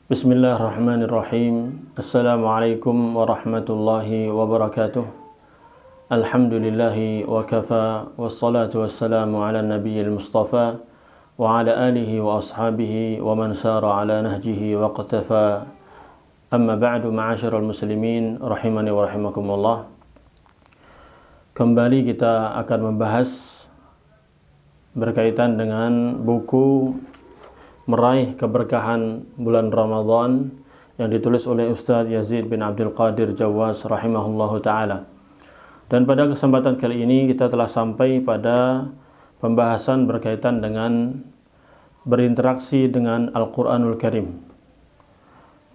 Bismillahirrahmanirrahim. Assalamualaikum warahmatullahi wabarakatuh. Alhamdulillahi wa kafa, wassalatu wassalamu ala nabiyil mustafa wa ala alihi wa ashabihi wa man sara ala nahjihi wa qatafa. Amma ba'du, ma'asyiral muslimin rahimani wa rahimakumullah. Kembali kita akan membahas berkaitan dengan buku Meraih Keberkahan Bulan Ramadan yang ditulis oleh Ustaz Yazid bin Abdul Qadir Jawaz rahimahullahu ta'ala. Dan pada kesempatan kali ini kita telah sampai pada pembahasan berkaitan dengan berinteraksi dengan Al-Quranul Karim.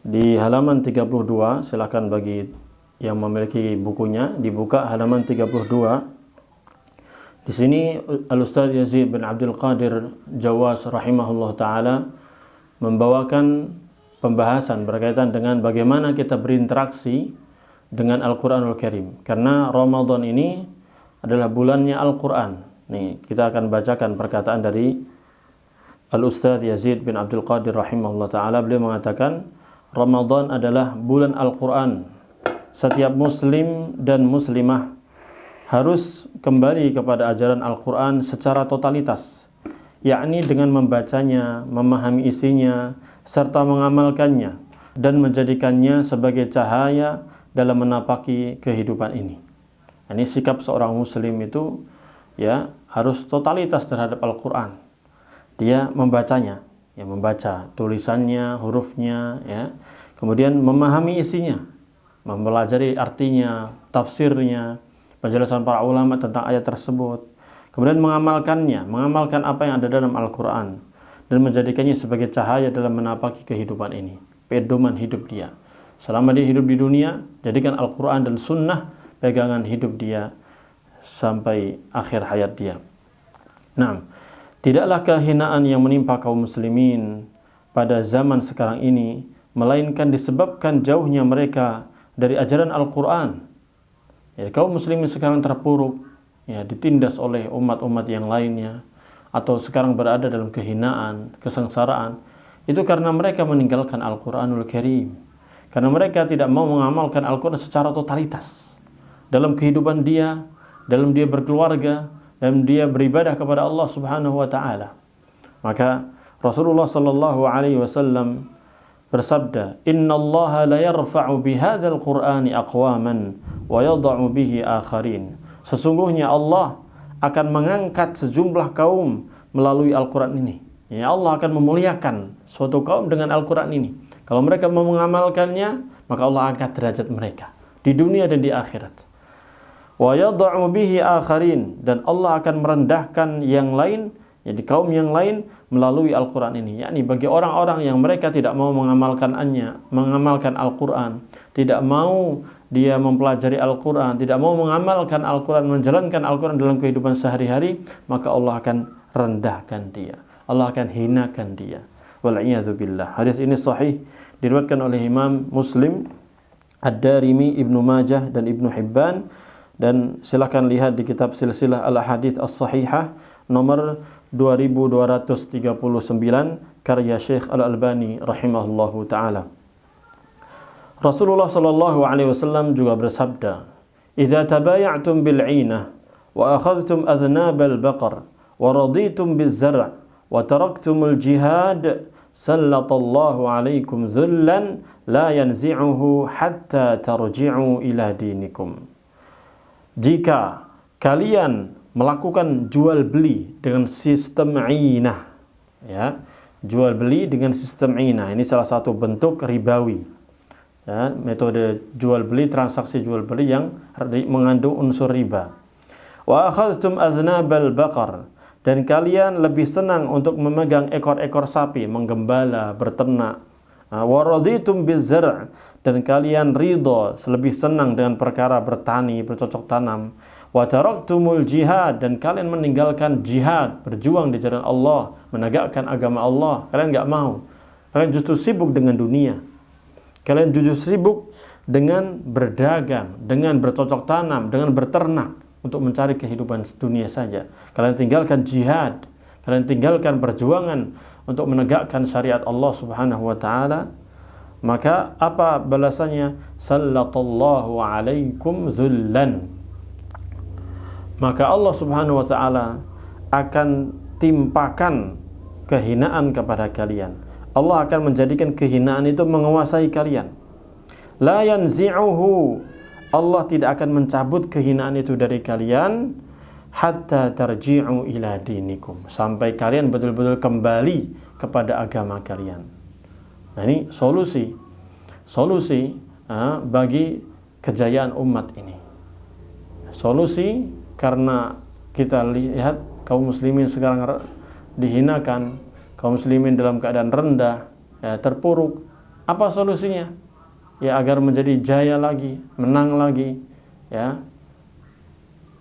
Di halaman 32, silakan bagi yang memiliki bukunya, dibuka halaman 32. Di sini Al-Ustaz Yazid bin Abdul Qadir Jawaz rahimahullah ta'ala membawakan pembahasan berkaitan dengan bagaimana kita berinteraksi dengan Al-Quranul Karim. Karena Ramadan ini adalah bulannya Al-Quran. Nih, kita akan bacakan perkataan dari Al-Ustaz Yazid bin Abdul Qadir rahimahullah ta'ala. Beliau mengatakan, Ramadan adalah bulan Al-Quran. Setiap muslim dan muslimah harus kembali kepada ajaran Al-Quran secara totalitas, yakni dengan membacanya, memahami isinya, serta mengamalkannya, dan menjadikannya sebagai cahaya dalam menapaki kehidupan ini. Ini sikap seorang muslim itu ya harus totalitas terhadap Al-Quran. Dia membacanya, ya membaca tulisannya, hurufnya, ya, kemudian memahami isinya, mempelajari artinya, tafsirnya, penjelasan para ulama tentang ayat tersebut, kemudian mengamalkannya, mengamalkan apa yang ada dalam Al-Quran, dan menjadikannya sebagai cahaya dalam menapaki kehidupan ini, pedoman hidup dia. Selama dia hidup di dunia, jadikan Al-Quran dan Sunnah pegangan hidup dia sampai akhir hayat dia. Nah, tidaklah kehinaan yang menimpa kaum muslimin pada zaman sekarang ini, melainkan disebabkan jauhnya mereka dari ajaran Al-Quran. Ya, kaum muslimin sekarang terpuruk, ya, ditindas oleh umat-umat yang lainnya, atau sekarang berada dalam kehinaan, kesengsaraan, itu karena mereka meninggalkan Al-Quranul Karim. Karena mereka tidak mau mengamalkan Al-Quran secara totalitas dalam kehidupan dia, dalam dia berkeluarga, dalam dia beribadah kepada Allah Subhanahu wa ta'ala. Maka Rasulullah sallallahu alaihi wasallam bersabda, "Innallaha la yarfa'u bihadzal Qur'ani aqwaman wa yadh'u bihi akharin." Sesungguhnya Allah akan mengangkat sejumlah kaum melalui Al-Quran ini. Ya, Allah akan memuliakan suatu kaum dengan Al-Quran ini. Kalau mereka mau mengamalkannya, maka Allah angkat derajat mereka di dunia dan di akhirat. Wa yadh'u bihi akharin, dan Allah akan merendahkan yang lain, jadi kaum yang lain melalui Al-Quran ini. Yakni bagi orang-orang yang mereka tidak mau mengamalkan Al-Quran, tidak mau dia mempelajari Al-Quran, tidak mau mengamalkan Al-Quran, menjalankan Al-Quran dalam kehidupan sehari-hari, maka Allah akan rendahkan dia, Allah akan hinakan dia. Wal'iyadzubillah. Hadis ini sahih, diriwayatkan oleh Imam Muslim, Ad-Darimi, Ibnu Majah, dan Ibnu Hibban. Dan silakan lihat di kitab Silsilah Al-Ahadits As-Sahihah nomor 2239 karya Syekh Al-Albani rahimahullahu ta'ala. Rasulullah sallallahu alaihi wasallam juga bersabda, "Idza tabaya'tum bil 'ainah wa akhadhtum adhnabal baqar wa raditum biz zar' wa taraktumul jihad, sallatallahu 'alaikum dhullan la yanzi'uhu hatta tarji'u ila dinikum." Jika kalian melakukan jual beli dengan sistem ainah, ya, jual beli dengan sistem ainah, ini salah satu bentuk ribawi, ya, metode jual beli, transaksi jual beli yang mengandung unsur riba. Wa akhadtum adhnabal baqar, dan kalian lebih senang untuk memegang ekor-ekor sapi, menggembala, berternak. Wa raditum biz-zar', dan kalian ridha, lebih senang dengan perkara bertani, bercocok tanam. Wa taraktumul jihad, dan kalian meninggalkan jihad, berjuang di jalan Allah, menegakkan agama Allah. Kalian enggak mau. Kalian justru sibuk dengan dunia. Kalian justru sibuk dengan berdagang, dengan bercocok tanam, dengan berternak untuk mencari kehidupan dunia saja. Kalian tinggalkan jihad, kalian tinggalkan perjuangan untuk menegakkan syariat Allah Subhanahu wa taala. Maka apa balasannya? Sallallahu alaikum dzullan. Maka Allah Subhanahu wa taala akan timpakan kehinaan kepada kalian. Allah akan menjadikan kehinaan itu menguasai kalian. La yanzi'uhu. Allah tidak akan mencabut kehinaan itu dari kalian hatta tarji'u ila dinikum, sampai kalian betul-betul kembali kepada agama kalian. Nah, ini solusi bagi kejayaan umat ini. Solusi karena kita lihat kaum muslimin sekarang dihinakan, kaum muslimin dalam keadaan rendah, terpuruk. Apa solusinya? Ya, agar menjadi jaya lagi, menang lagi, ya.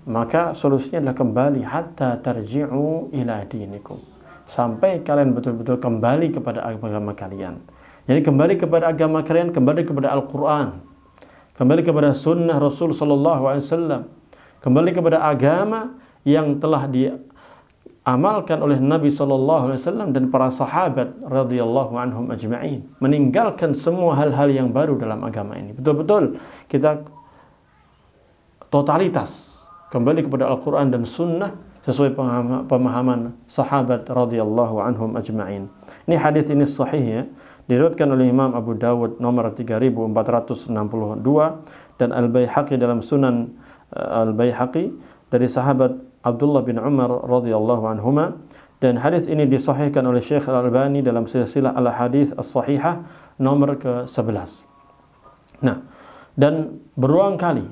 Maka solusinya adalah kembali hatta tarji'u ila dinikum, sampai kalian betul-betul kembali kepada agama kalian. Jadi kembali kepada agama kalian, kembali kepada Al-Qur'an, kembali kepada sunnah Rasul sallallahu alaihi wasallam, kembali kepada agama yang telah diamalkan oleh Nabi sallallahu alaihi wasallam dan para sahabat radhiyallahu anhum ajma'in. Meninggalkan semua hal-hal yang baru dalam agama ini. Betul-betul kita totalitas kembali kepada Al-Quran dan Sunnah sesuai pemahaman sahabat radhiyallahu anhum ajma'in. Ini hadis ini sahih, ya, diriwayatkan oleh Imam Abu Dawud nomor 3462 dan Al-Baihaqi dalam Sunan Al-Baihaqi dari sahabat Abdullah bin Umar radhiyallahu anhuma, dan hadis ini disahihkan oleh Syekh Al-Albani dalam silsilah Al-Hadits As-Sahihah nomor ke-11. Nah, dan berulang kali,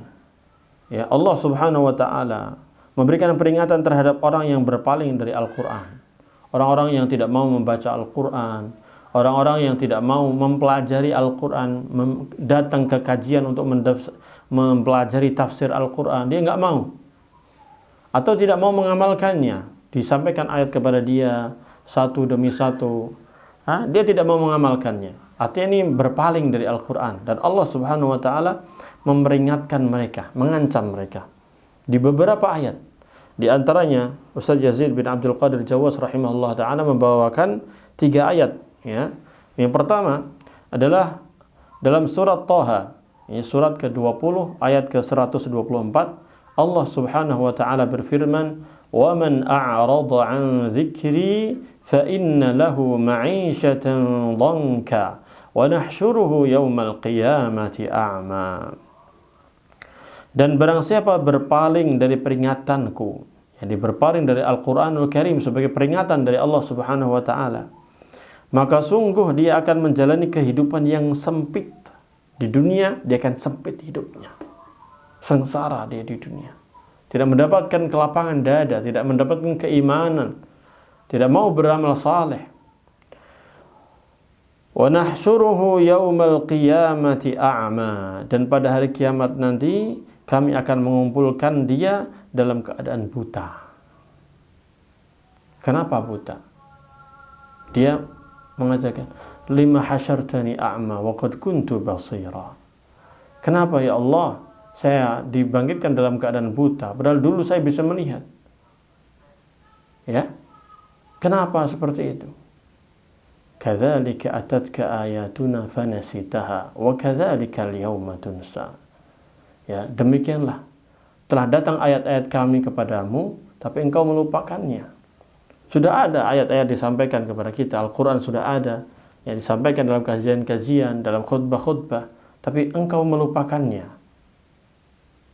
ya, Allah Subhanahu wa taala memberikan peringatan terhadap orang yang berpaling dari Al-Qur'an. Orang-orang yang tidak mau membaca Al-Qur'an, orang-orang yang tidak mau mempelajari Al-Qur'an, datang ke kajian untuk mempelajari tafsir Al-Qur'an, dia enggak mau. Atau tidak mau mengamalkannya. Disampaikan ayat kepada dia satu demi satu, dia tidak mau mengamalkannya. Artinya ini berpaling dari Al-Qur'an, dan Allah Subhanahu wa taala memperingatkan mereka, mengancam mereka di beberapa ayat. Di antaranya Ustaz Yazid bin Abdul Qadir Jawas rahimahullah taala membawakan 3 ayat, ya. Yang pertama adalah dalam surat Thaha, ini surat ke-20 ayat ke-124. Allah Subhanahu wa taala berfirman, "Wa man a'rada 'an dzikri fa inna lahu ma'isyatan dhanka wa nahsyuruhu yaumal qiyamati a'ma." Dan barang siapa berpaling dari peringatanku, yang berpaling dari Al-Quranul Karim sebagai peringatan dari Allah Subhanahu wa taala, maka sungguh dia akan menjalani kehidupan yang sempit. Di dunia dia akan sempit hidupnya, sengsara dia di dunia, tidak mendapatkan kelapangan dada, tidak mendapatkan keimanan, tidak mau beramal saleh. Wa nahsyuruhu yaumal qiyamati a'ma, dan pada hari kiamat nanti kami akan mengumpulkan dia dalam keadaan buta. Kenapa buta? Dia mengatakan, lima hasyartani a'ma wa qad kuntu basira. Kenapa ya Allah saya dibangkitkan dalam keadaan buta, padahal dulu saya bisa melihat? Ya, kenapa seperti itu? Kadzalika atatka ayatuna fanasitaha wa kadzalika al-yawma tunsa. Ya, demikianlah telah datang ayat-ayat kami kepadamu, tapi engkau melupakannya. Sudah ada ayat-ayat disampaikan kepada kita, Al-Quran sudah ada, yang disampaikan dalam kajian-kajian, dalam khutbah-khutbah, tapi engkau melupakannya.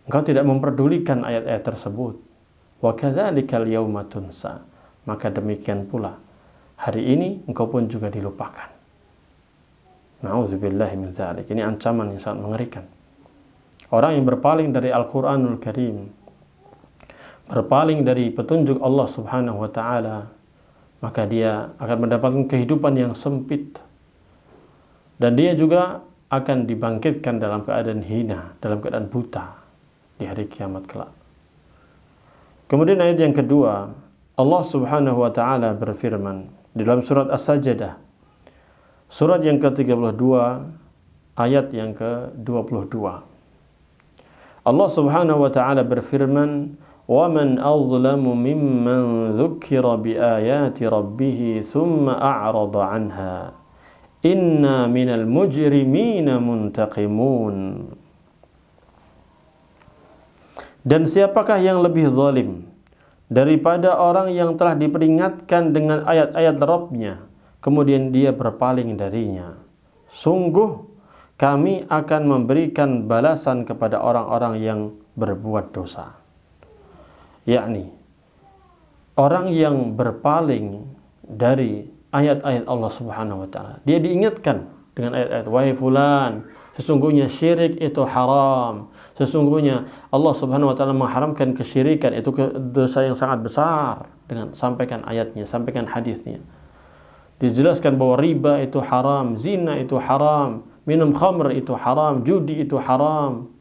Engkau tidak memperdulikan ayat-ayat tersebut. Wa kadzalika al-yawma tunsa. Maka demikian pula hari ini engkau pun juga dilupakan. Na'udzubillahi min dzalik. Ini ancaman yang sangat mengerikan. Orang yang berpaling dari Al-Quranul Karim, berpaling dari petunjuk Allah Subhanahu wa ta'ala, maka dia akan mendapatkan kehidupan yang sempit, dan dia juga akan dibangkitkan dalam keadaan hina, dalam keadaan buta di hari kiamat kelak. Kemudian ayat yang kedua, Allah Subhanahu wa ta'ala berfirman di dalam surat As-Sajdah, surat yang ke-32 ayat yang ke-22. Allah Subhanahu wa ta'ala berfirman, "Wa man azlamu mimman dzukira bi ayati rabbih thumma a'rada 'anha inna minal mujrimina muntaqimun. Dan siapakah yang lebih zalim daripada orang yang telah diperingatkan dengan ayat-ayat Rabb-nya, kemudian dia berpaling darinya? Sungguh kami akan memberikan balasan kepada orang-orang yang berbuat dosa. Yakni orang yang berpaling dari ayat-ayat Allah Subhanahu wa taala, dia diingatkan dengan ayat-ayat, wahai fulan, sesungguhnya syirik itu haram. Sesungguhnya Allah Subhanahu wa taala mengharamkan kesyirikan, itu dosa yang sangat besar, dengan sampaikan ayatnya, sampaikan hadisnya. Dijelaskan bahwa riba itu haram, zina itu haram, minum khamr itu haram, judi itu haram.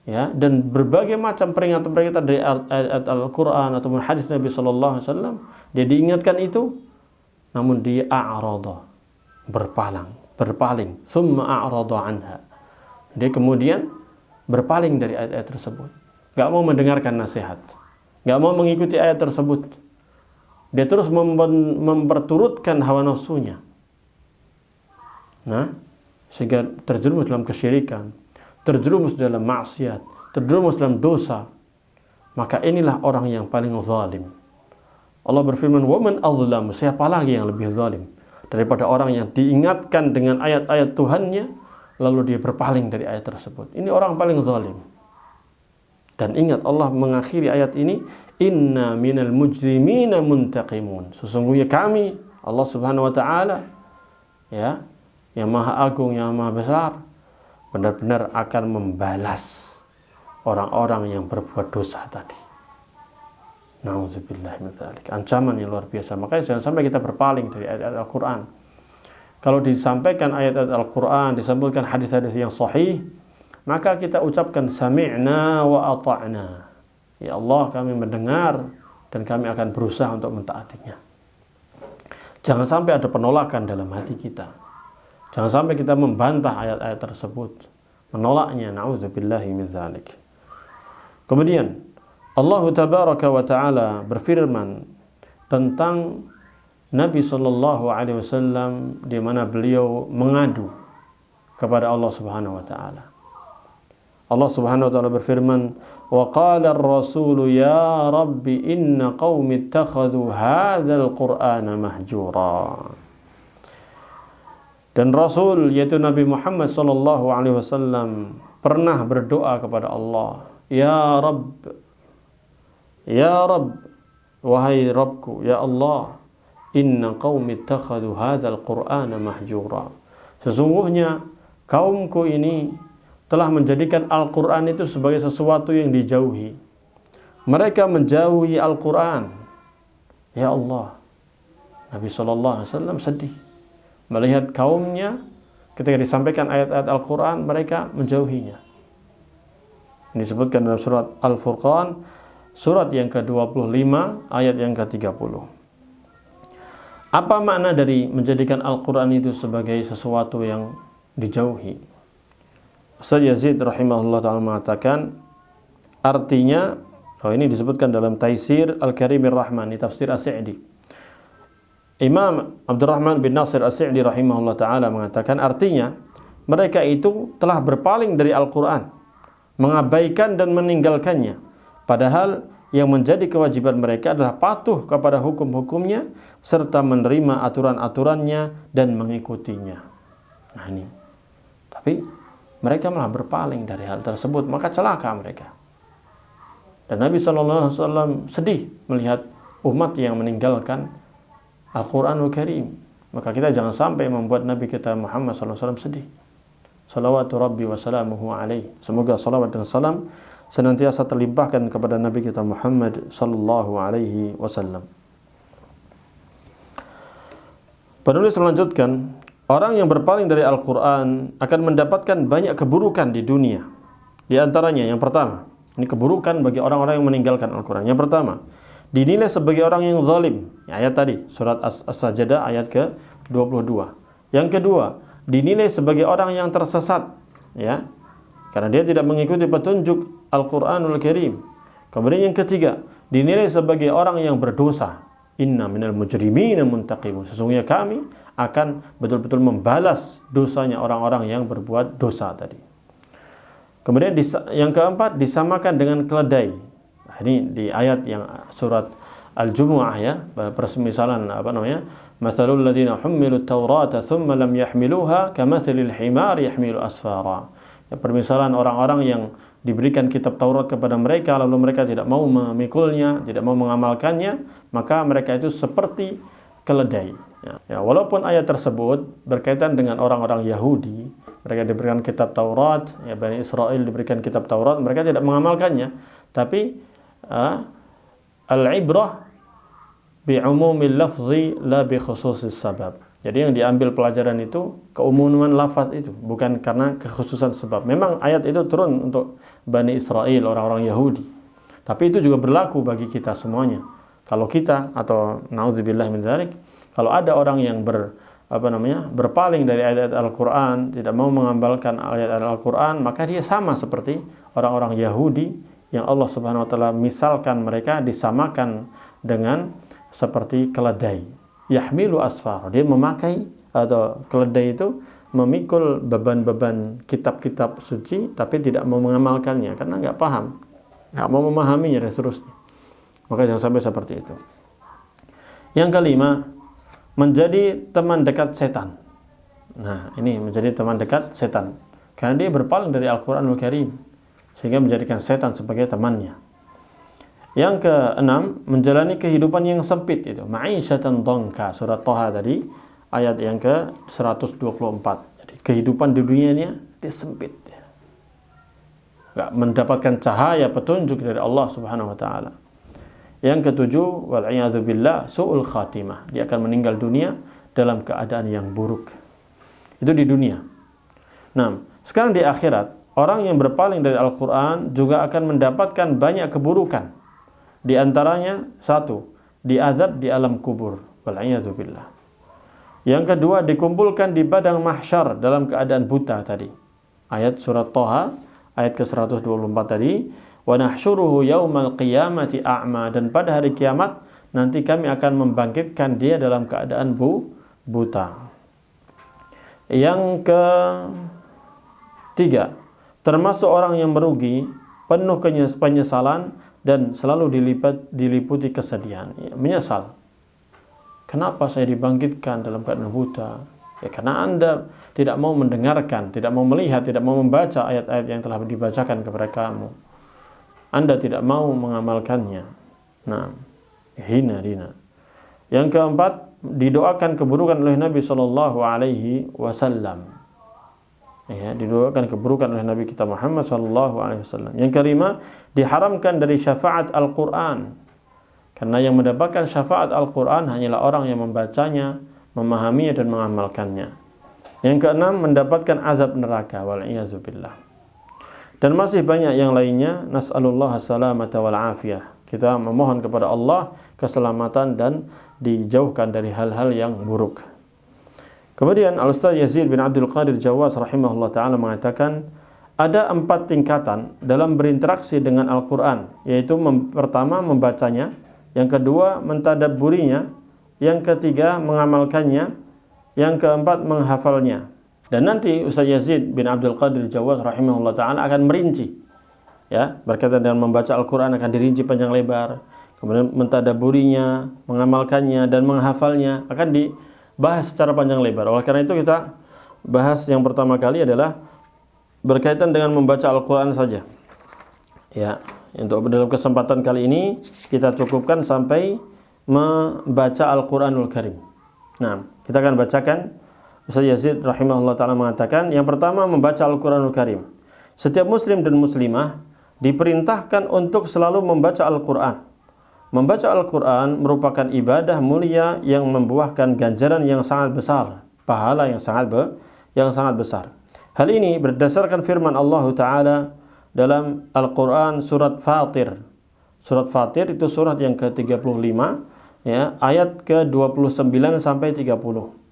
Ya, dan berbagai macam peringatan-peringatan dari ayat Al-Qur'an ataupun hadis Nabi sallallahu alaihi wasallam, dia diingatkan itu, namun dia a'rada, berpaling, summa a'rada anha. Dia kemudian berpaling dari ayat-ayat tersebut, gak mau mendengarkan nasihat, gak mau mengikuti ayat tersebut. Dia terus memperturutkan hawa nafsunya. Nah, sehingga terjerumus dalam kesyirikan, terjerumus dalam maksiat, terjerumus dalam dosa. Maka inilah orang yang paling zalim. Allah berfirman, "Wa man azlam", siapa lagi yang lebih zalim daripada orang yang diingatkan dengan ayat-ayat Tuhannya lalu dia berpaling dari ayat tersebut. Ini orang paling zalim. Dan ingat, Allah mengakhiri ayat ini, inna minal mujrimina muntaqimun. Sesungguhnya kami, Allah Subhanahu wa taala, ya, yang Maha Agung, yang Maha Besar, benar-benar akan membalas orang-orang yang berbuat dosa tadi. Nauzubillah min dzalik. Ancaman yang luar biasa. Makanya jangan sampai kita berpaling dari ayat-ayat Al-Qur'an. Kalau disampaikan ayat-ayat Al-Quran, disampaikan hadis-hadis yang sahih, maka kita ucapkan sami'na wa ata'na. Ya Allah, kami mendengar dan kami akan berusaha untuk mentaatinya. Jangan sampai ada penolakan dalam hati kita. Jangan sampai kita membantah ayat-ayat tersebut, menolaknya. Na'udzubillahi min dzalik. Kemudian Allah Tabaraka wa Ta'ala berfirman tentang Nabi sallallahu alaihi wasallam, di mana beliau mengadu kepada Allah Subhanahu wa taala. Allah Subhanahu wa taala berfirman, "Wa qala ar-rasulu ya rabbi inna qaumi ittakhadhu hadzal qur'ana mahjura." Dan Rasul, yaitu Nabi Muhammad sallallahu alaihi wasallam, pernah berdoa kepada Allah, "Ya Rabb, ya Rabb, wahai Rabbku, ya Allah, inna qaumi ittakhadhu hadzal qur'ana mahjura." Sesungguhnya kaumku ini telah menjadikan Al-Qur'an itu sebagai sesuatu yang dijauhi. Mereka menjauhi Al-Qur'an. Ya Allah, Nabi sallallahu alaihi wasallam sedih melihat kaumnya ketika disampaikan ayat-ayat Al-Qur'an, mereka menjauhinya. Ini disebutkan dalam surat Al-Furqan, surat yang ke-25 ayat yang ke-30. Apa makna dari menjadikan Al-Quran itu sebagai sesuatu yang dijauhi? Ustaz Yazid rahimahullah ta'ala mengatakan, artinya, ini disebutkan dalam Taisir Al-Karimir Rahman, di tafsir As-Sa'di. Imam Abdurrahman bin Nasir As-Sa'di rahimahullah ta'ala mengatakan, artinya, mereka itu telah berpaling dari Al-Quran, mengabaikan dan meninggalkannya. Padahal yang menjadi kewajiban mereka adalah patuh kepada hukum-hukumnya serta menerima aturan-aturannya dan mengikutinya. Nah ini. Tapi mereka malah berpaling dari hal tersebut, maka celaka mereka. Dan Nabi SAW sedih melihat umat yang meninggalkan Al-Quranul Karim. Maka kita jangan sampai membuat Nabi kita Muhammad SAW sedih. Salawatu Rabbi wa salamuhu alaih. Semoga salawat dan salam senantiasa terlimpahkan kepada Nabi kita Muhammad sallallahu alaihi wasallam. Penulis melanjutkan, orang yang berpaling dari Al-Quran akan mendapatkan banyak keburukan di dunia. Di antaranya, yang pertama, ini keburukan bagi orang-orang yang meninggalkan Al-Quran. Yang pertama, dinilai sebagai orang yang zalim. Ayat tadi, surat As-Sajdah ayat ke-22. Yang kedua, dinilai sebagai orang yang tersesat, ya, karena dia tidak mengikuti petunjuk Al-Quranul Karim. Kemudian yang ketiga, dinilai sebagai orang yang berdosa. Inna minal mujrimina muntaqimun. Sesungguhnya kami akan betul-betul membalas dosanya orang-orang yang berbuat dosa tadi. Kemudian yang keempat, disamakan dengan keledai. Nah, ini di ayat yang surat Al-Jumu'ah ya, permisalan Mathalul ladzina hummilut Taurata thumma lam yahmiluha kamathalil himari yahmilu asfara. Ya, permisalan orang-orang yang diberikan kitab Taurat kepada mereka lalu mereka tidak mau memikulnya, tidak mau mengamalkannya, maka mereka itu seperti keledai. Ya, walaupun ayat tersebut berkaitan dengan orang-orang Yahudi, mereka diberikan kitab Taurat, ya, Bani Israel diberikan kitab Taurat, mereka tidak mengamalkannya, tapi al-ibrah bi'umumil lafzi la bi khususis sabab. Jadi yang diambil pelajaran itu keumuman lafaz itu, bukan karena kekhususan sebab. Memang ayat itu turun untuk Bani Israel, orang-orang Yahudi. Tapi itu juga berlaku bagi kita semuanya. Kalau kita atau naudzubillah min dzalik, kalau ada orang yang berpaling dari ayat-ayat Al-Qur'an, tidak mau mengamalkan ayat-ayat Al-Qur'an, maka dia sama seperti orang-orang Yahudi yang Allah Subhanahu wa taala misalkan mereka disamakan dengan seperti keledai. Yahmilu asfar, dia memakai atau keledai itu memikul beban-beban kitab-kitab suci tapi tidak mau mengamalkannya karena nggak paham, nggak mau memahaminya dan seterusnya. Maka jangan sampai seperti itu. Yang kelima, menjadi teman dekat setan. Nah, ini menjadi teman dekat setan karena dia berpaling dari Al-Qur'anul Karim sehingga menjadikan setan sebagai temannya. Yang keenam, menjalani kehidupan yang sempit itu, ma'isyatan dhanka, surat Thaha tadi, ayat yang ke-124. Jadi kehidupan di dunia ini dia sempit. Enggak mendapatkan cahaya petunjuk dari Allah Subhanahu wa taala. Yang ketujuh, wal a'yadzu billah, su'ul khatimah. Dia akan meninggal dunia dalam keadaan yang buruk. Itu di dunia. Nah, sekarang di akhirat, orang yang berpaling dari Al-Qur'an juga akan mendapatkan banyak keburukan. Di antaranya, satu, diazab di alam kubur, wal'iyadzu billah. Yang kedua, dikumpulkan di padang mahsyar dalam keadaan buta tadi. Ayat surat Thaha, ayat ke-124 tadi, wa nahsyuruhu yaumal qiyamati a'ma, dan pada hari kiamat nanti kami akan membangkitkan dia dalam keadaan buta. Yang ketiga, termasuk orang yang merugi, penuh penyesalan dan selalu diliputi kesedihan. Ya, menyesal. Kenapa saya dibangkitkan dalam keadaan buta? Ya, karena Anda tidak mau mendengarkan, tidak mau melihat, tidak mau membaca ayat-ayat yang telah dibacakan kepada kamu. Anda tidak mau mengamalkannya. Nah, hina. Yang keempat, didoakan keburukan oleh Nabi sallallahu alaihi wasallam. Ya, didoakan keburukan oleh Nabi kita Muhammad sallallahu alaihi wasallam. Yang kelima, diharamkan dari syafaat Al-Qur'an. Karena yang mendapatkan syafaat Al-Qur'an hanyalah orang yang membacanya, memahaminya dan mengamalkannya. Yang keenam, mendapatkan azab neraka, wal iyadzu billah. Dan masih banyak yang lainnya. Nas'alullah as-salamata wal afiyah. Kita memohon kepada Allah keselamatan dan dijauhkan dari hal-hal yang buruk. Kemudian Al-Ustaz Yazid bin Abdul Qadir Jawwas rahimahullah ta'ala mengatakan, ada 4 tingkatan dalam berinteraksi dengan Al-Quran, yaitu pertama membacanya, yang kedua mentadabburinya, yang ketiga mengamalkannya, yang keempat menghafalnya. Dan nanti Ustaz Yazid bin Abdul Qadir Jawwas rahimahullah ta'ala akan merinci, ya, berkaitan dengan membaca Al-Quran akan dirinci panjang lebar, kemudian mentadabburinya, mengamalkannya dan menghafalnya akan dibahas secara panjang lebar. Oleh karena itu kita bahas yang pertama kali adalah berkaitan dengan membaca Al-Quran saja. Ya, untuk dalam kesempatan kali ini kita cukupkan sampai membaca Al-Quranul Karim. Nah, kita akan bacakan. Ustaz Yazid rahimahullah ta'ala mengatakan, yang pertama membaca Al-Quranul Karim. Setiap muslim dan muslimah diperintahkan untuk selalu membaca Al-Quran. Membaca Al-Quran merupakan ibadah mulia yang membuahkan ganjaran yang sangat besar, pahala yang sangat besar. Hal ini berdasarkan firman Allah Ta'ala dalam Al-Quran surat Fatir. Surat Fatir itu surat yang ke-35, ya, ayat ke-29 sampai 30.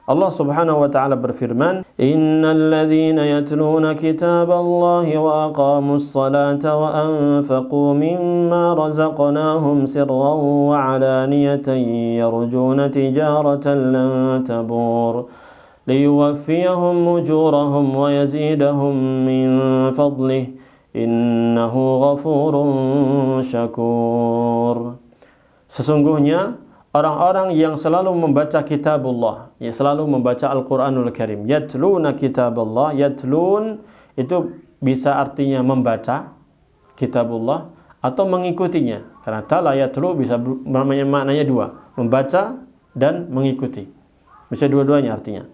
Allah Subhanahu wa taala berfirman, "Innal ladzina yatluna kitaballahi wa aqamus salata wa anfaqu mimma razaqnahum sirran wa 'alaniyatan yarjuna tijaratan lan tabur liyuwaffiyahum ujurahum wa yazidahum min fadlihi innahu ghafurun syakur." Sesungguhnya orang-orang yang selalu membaca kitabullah, yang selalu membaca Al-Quranul Karim, yatluna kitaballah, yatlun itu bisa artinya membaca kitabullah atau mengikutinya, karena tala yatlu bisa maknanya dua, membaca dan mengikuti, bisa dua-duanya artinya.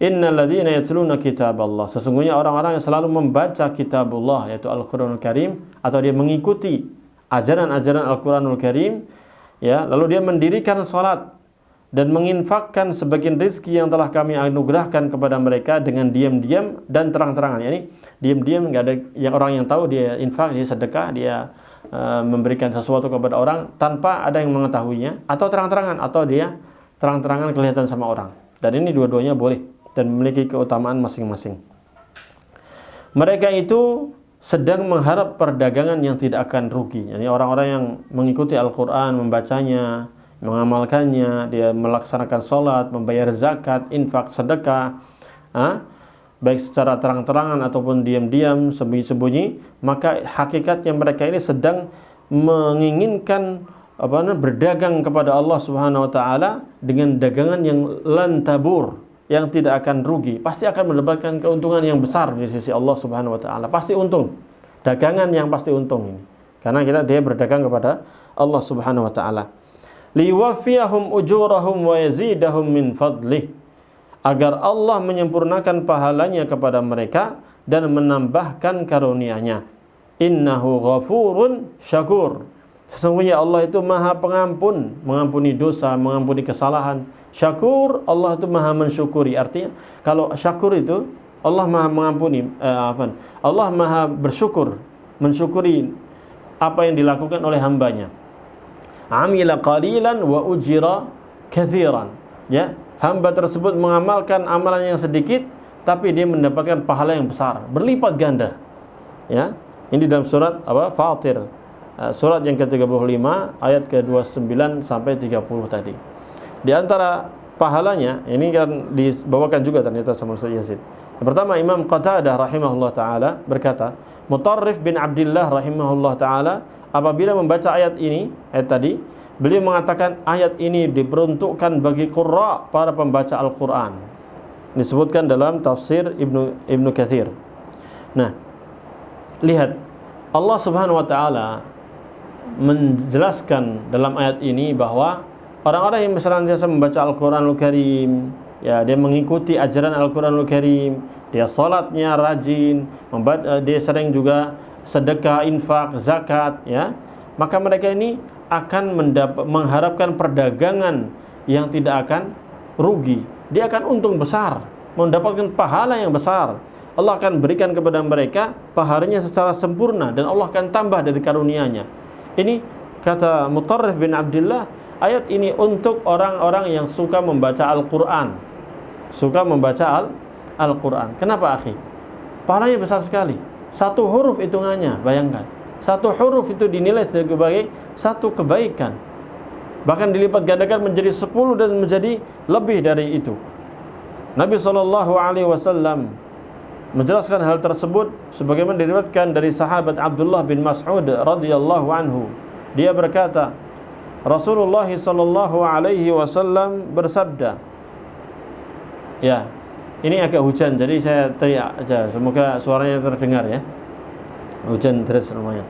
Innal ladzina yatluna kitaballah, sesungguhnya orang-orang yang selalu membaca kitabullah, yaitu Al-Quranul Karim, atau dia mengikuti ajaran-ajaran Al-Quranul Karim, ya, lalu dia mendirikan salat dan menginfakkan sebagian rezeki yang telah kami anugerahkan kepada mereka dengan diam-diam dan terang-terangan. Yani diam-diam, enggak ada yang orang yang tahu, dia infak, dia sedekah, dia memberikan sesuatu kepada orang tanpa ada yang mengetahuinya, atau terang-terangan, atau dia terang-terangan kelihatan sama orang. Dan ini dua-duanya boleh dan memiliki keutamaan masing-masing. Mereka itu sedang mengharap perdagangan yang tidak akan rugi. Yani orang-orang yang mengikuti Al-Quran, membacanya, mengamalkannya, dia melaksanakan sholat, membayar zakat, infak, sedekah, baik secara terang-terangan ataupun diam-diam, sembunyi-sembunyi, maka hakikatnya mereka ini sedang menginginkan berdagang kepada Allah Subhanahu wa taala dengan dagangan yang lan tabur, yang tidak akan rugi, pasti akan mendapatkan keuntungan yang besar di sisi Allah Subhanahu wa taala. Pasti untung. Dagangan yang pasti untung ini. Karena dia berdagang kepada Allah Subhanahu wa taala. Liwafiyahum ujurahum wa yazidahum min fadlih. Agar Allah menyempurnakan pahalanya kepada mereka dan menambahkan karunia-Nya. Innahu ghafurun syakur. Sesungguhnya Allah itu Maha Pengampun, mengampuni dosa, mengampuni kesalahan. Syakur, Allah itu Maha mensyukuri. Artinya kalau syakur itu Allah Maha mengampuni, Allah Maha bersyukur, mensyukuri apa yang dilakukan oleh hambanya. Amila qalilan wa ujira katsiran. Ya, hamba tersebut mengamalkan amalan yang sedikit tapi dia mendapatkan pahala yang besar, berlipat ganda. Ya, ini dalam surat Fatir. Surat yang ke-35 ayat ke-29 sampai 30 tadi. Di antara pahalanya, ini kan dibawakan juga ternyata sama Ustaz Yazid. Yang pertama, Imam Qatadah rahimahullah ta'ala berkata, Mutarrif bin Abdullah rahimahullah ta'ala apabila membaca ayat ini, ayat tadi, beliau mengatakan ayat ini diperuntukkan bagi qurra, para pembaca Al-Quran. Disebutkan dalam tafsir Ibnu Katsir. Nah, lihat, Allah Subhanahu wa ta'ala menjelaskan dalam ayat ini bahwa orang-orang yang senantiasa membaca Al-Quranul Karim, ya, dia mengikuti ajaran Al-Quranul Karim, dia salatnya rajin, dia sering juga sedekah, infak, zakat, ya, maka mereka ini akan mengharapkan perdagangan yang tidak akan rugi. Dia akan untung besar, mendapatkan pahala yang besar. Allah akan berikan kepada mereka pahalanya secara sempurna dan Allah akan tambah dari karunia-Nya. Ini kata Mutarrif bin Abdullah, ayat ini untuk orang-orang yang suka membaca Al-Quran, suka membaca Al-Quran. Kenapa akhi? Pahalanya besar sekali. Satu huruf hitungannya, bayangkan. Satu huruf itu dinilai sebagai satu kebaikan. Bahkan dilipat gandakan menjadi 10 dan menjadi lebih dari itu. Nabi SAW menjelaskan hal tersebut sebagaimana diriwayatkan dari sahabat Abdullah bin Mas'ud radhiyallahu anhu. Dia berkata, Rasulullah sallallahu alaihi wasallam bersabda. Ya, ini agak hujan jadi saya teriak aja, semoga suaranya terdengar ya. Hujan deras lumayan.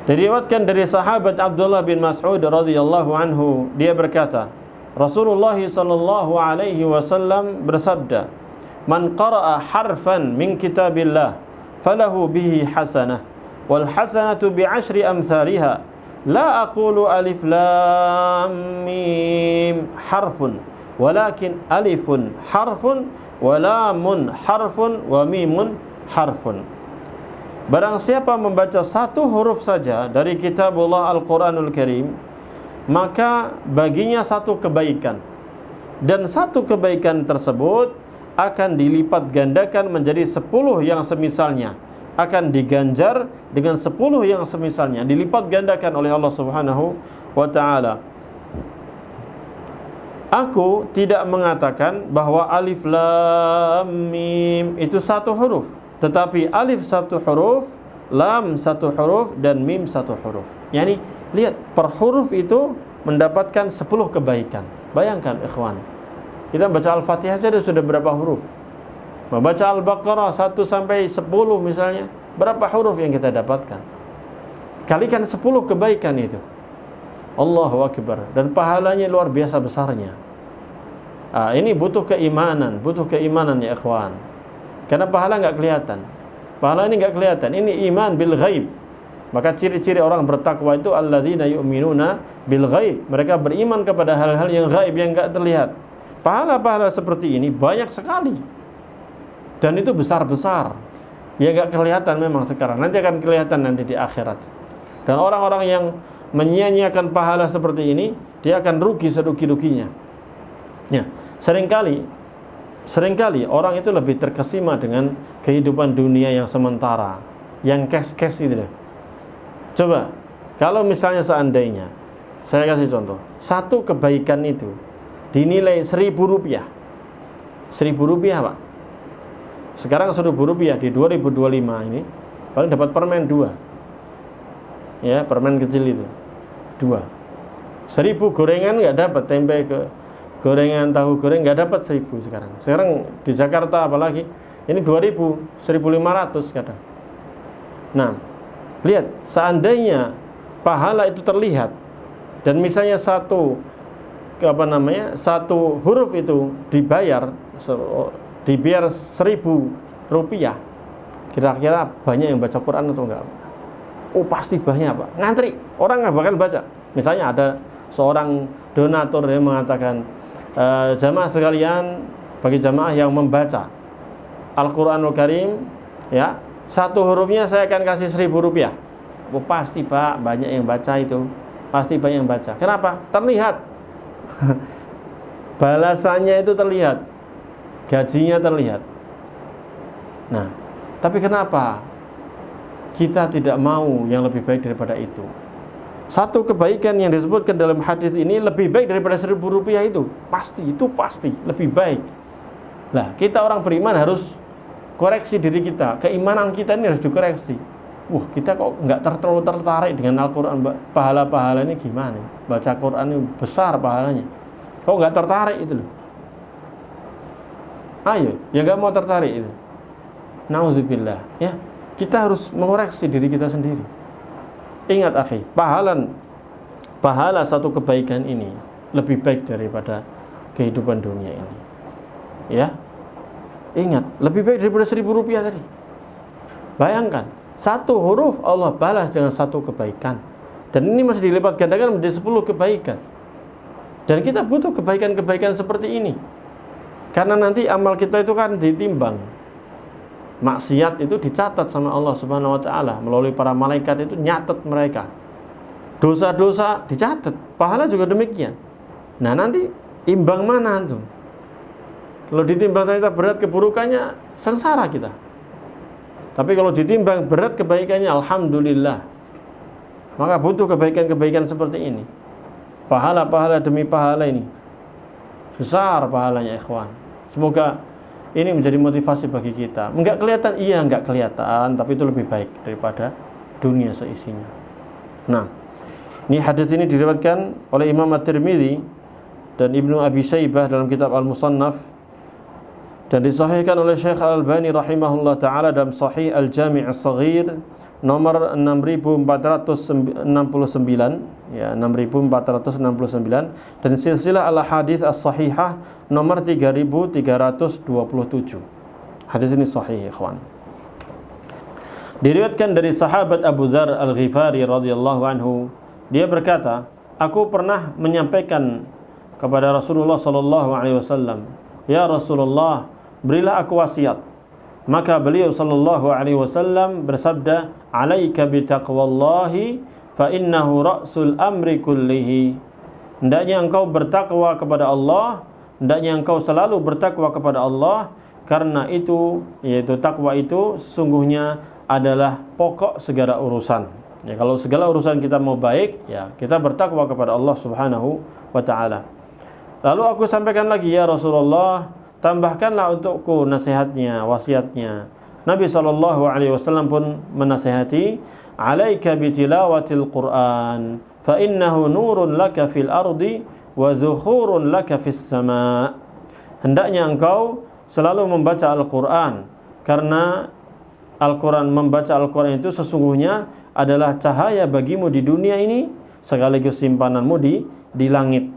Diriwayatkan dari sahabat Abdullah bin Mas'ud radhiyallahu anhu, dia berkata, Rasulullah sallallahu alaihi wasallam bersabda, Man qara'a harfan min kitabillah falahu bihi hasanah wal hasanatu bi'ashri amthaliha la aqulu alif lam mim harfun walakin alifun harfun wa lamun harfun wa mimun harfun. Barang siapa membaca satu huruf saja dari kitabullah Al-Quranul Karim, maka baginya satu kebaikan. Dan satu kebaikan tersebut akan dilipat gandakan menjadi 10 yang semisalnya, akan diganjar dengan 10 yang semisalnya, dilipat gandakan oleh Allah Subhanahu wa ta'ala. Aku tidak mengatakan bahwa alif lam mim itu satu huruf, tetapi alif satu huruf, lam satu huruf, dan mim satu huruf. Yani lihat, per huruf itu mendapatkan 10 kebaikan. Bayangkan ikhwan, kita baca Al-Fatihah saja sudah berapa huruf. Membaca Al-Baqarah 1 sampai 10 misalnya, berapa huruf yang kita dapatkan? Kalikan 10 kebaikan itu. Allahu Akbar. Dan pahalanya luar biasa besarnya. Ini butuh keimanan ya ikhwan. Karena pahala enggak kelihatan. Pahala ini enggak kelihatan. Ini iman bil ghaib. Maka ciri-ciri orang bertakwa itu alladzina yu'minuna bil ghaib. Mereka beriman kepada hal-hal yang gaib, yang enggak terlihat. Pahala-pahala seperti ini banyak sekali. Dan itu besar-besar. Ya enggak kelihatan memang sekarang. Nanti akan kelihatan nanti di akhirat. Dan orang-orang yang menyia-nyiakan pahala seperti ini, dia akan rugi serugi-ruginya. Ya, seringkali orang itu lebih terkesima dengan kehidupan dunia yang sementara, yang cash itu deh. Coba, kalau misalnya seandainya, saya kasih contoh, satu kebaikan itu dinilai 1.000 rupiah. 1.000 rupiah Pak. Sekarang 1.000 rupiah di 2025 ini, paling dapat permen 2. Ya, permen kecil itu 2. 1.000 gorengan nggak dapat, tempe gorengan, tahu goreng nggak dapat 1.000 sekarang. Sekarang di Jakarta apalagi, ini 2.000, 1.500 kadang. Nah, lihat, seandainya pahala itu terlihat dan misalnya satu huruf itu dibayar 1.000 rupiah, kira-kira banyak yang baca Quran atau enggak? Oh pasti banyak Pak, ngantri, orang nggak bakal baca. Misalnya ada seorang donatur yang mengatakan, jamaah sekalian, bagi jamaah yang membaca Al-Quranul Karim, ya, satu hurufnya saya akan kasih 1.000 rupiah. Oh pasti Pak, banyak yang baca itu, pasti banyak yang baca. Kenapa? Terlihat. Balasannya itu terlihat, gajinya terlihat. Nah, tapi kenapa kita tidak mau yang lebih baik daripada itu? Satu kebaikan yang disebutkan dalam hadis ini lebih baik daripada 1.000 rupiah itu pasti lebih baik. Nah, kita orang beriman harus koreksi diri kita. Keimanan kita ini harus dikoreksi. Kita kok nggak terlalu tertarik dengan Al-Quran, pahala-pahala ini gimana? Baca Quran ini besar pahalanya. Kok nggak tertarik itu loh? Ayo, ya nggak mau tertarik itu. Nauzubillah. Ya, kita harus mengoreksi diri kita sendiri. Ingat akhi, pahala satu kebaikan ini lebih baik daripada kehidupan dunia ini. Ya, ingat, lebih baik daripada 1.000 rupiah tadi. Bayangkan, satu huruf Allah balas dengan satu kebaikan. Dan ini masih dilipat gandakan menjadi 10 kebaikan. Dan kita butuh kebaikan-kebaikan seperti ini. Karena nanti amal kita itu kan ditimbang. Maksiat itu dicatat sama Allah Subhanahu wa ta'ala. Melalui para malaikat itu nyatet mereka. Dosa-dosa dicatat. Pahala juga demikian. Nah nanti imbang mana tuh? Kalau ditimbang ternyata berat keburukannya, sengsara kita. Tapi kalau ditimbang berat kebaikannya, alhamdulillah. Maka butuh kebaikan-kebaikan seperti ini. Pahala-pahala demi pahala ini. Besar pahalanya ikhwan. Semoga ini menjadi motivasi bagi kita. Enggak kelihatan, iya enggak kelihatan, tapi itu lebih baik daripada dunia seisinya. Nah, ini hadis ini diriwayatkan oleh Imam At-Tirmidzi dan Ibnu Abi Syaibah dalam kitab Al-Musannaf, dan disahihkan oleh Syekh Al-Albani rahimahullah ta'ala dalam Sahih Al-Jami' As-Saghir nomor 6469, ya, 6469, dan silsilah al-hadits as-sahihah nomor 3327. Hadis ini sahih ikhwan. Diriwayatkan dari sahabat Abu Dzar Al-Ghifari radhiyallahu anhu, dia berkata, aku pernah menyampaikan kepada Rasulullah sallallahu alaihi wasallam, ya Rasulullah, berilah aku wasiat. Maka beliau sallallahu alaihi wasallam bersabda, alaika bitaqwallahi fa innahu ra'sul amri kullihi. Hendaknya engkau bertakwa kepada Allah, hendaknya engkau selalu bertakwa kepada Allah, karena itu, yaitu takwa itu sesungguhnya adalah pokok segala urusan. Ya, kalau segala urusan kita mau baik, ya kita bertakwa kepada Allah Subhanahu wa taala. Lalu aku sampaikan lagi, ya Rasulullah, tambahkanlah untukku nasihatnya, wasiatnya. Nabi SAW pun menasihati, alaika bitilawatil Qur'an, fa innahu nurun laka fil ardi wa dhukhurun laka fis sama'. Hendaknya engkau selalu membaca Al-Quran, karena Al-Quran, membaca Al-Quran itu sesungguhnya adalah cahaya bagimu di dunia ini sekaligus simpananmu di langit.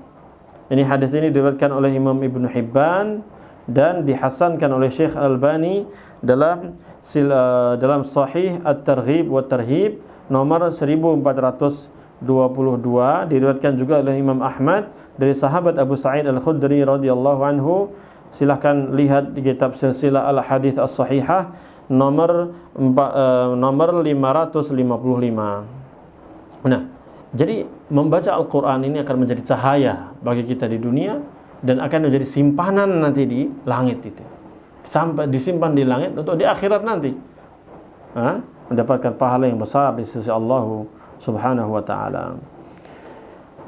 Ini hadis ini diriwayatkan oleh Imam Ibnu Hibban dan dihasankan oleh Syekh Al-Albani dalam Sahih At-Targhib wa Tarhib nomor 1422. Diriwayatkan juga oleh Imam Ahmad dari sahabat Abu Sa'id Al-Khudri radhiyallahu anhu. Silahkan lihat di kitab Silsilah Al-Hadits As-Sahihah nomor 555. Nah, jadi membaca Al-Quran ini akan menjadi cahaya bagi kita di dunia dan akan menjadi simpanan nanti di langit itu. Sampai disimpan di langit untuk di akhirat nanti. Mendapatkan pahala yang besar di sisi Allah Subhanahu wa taala.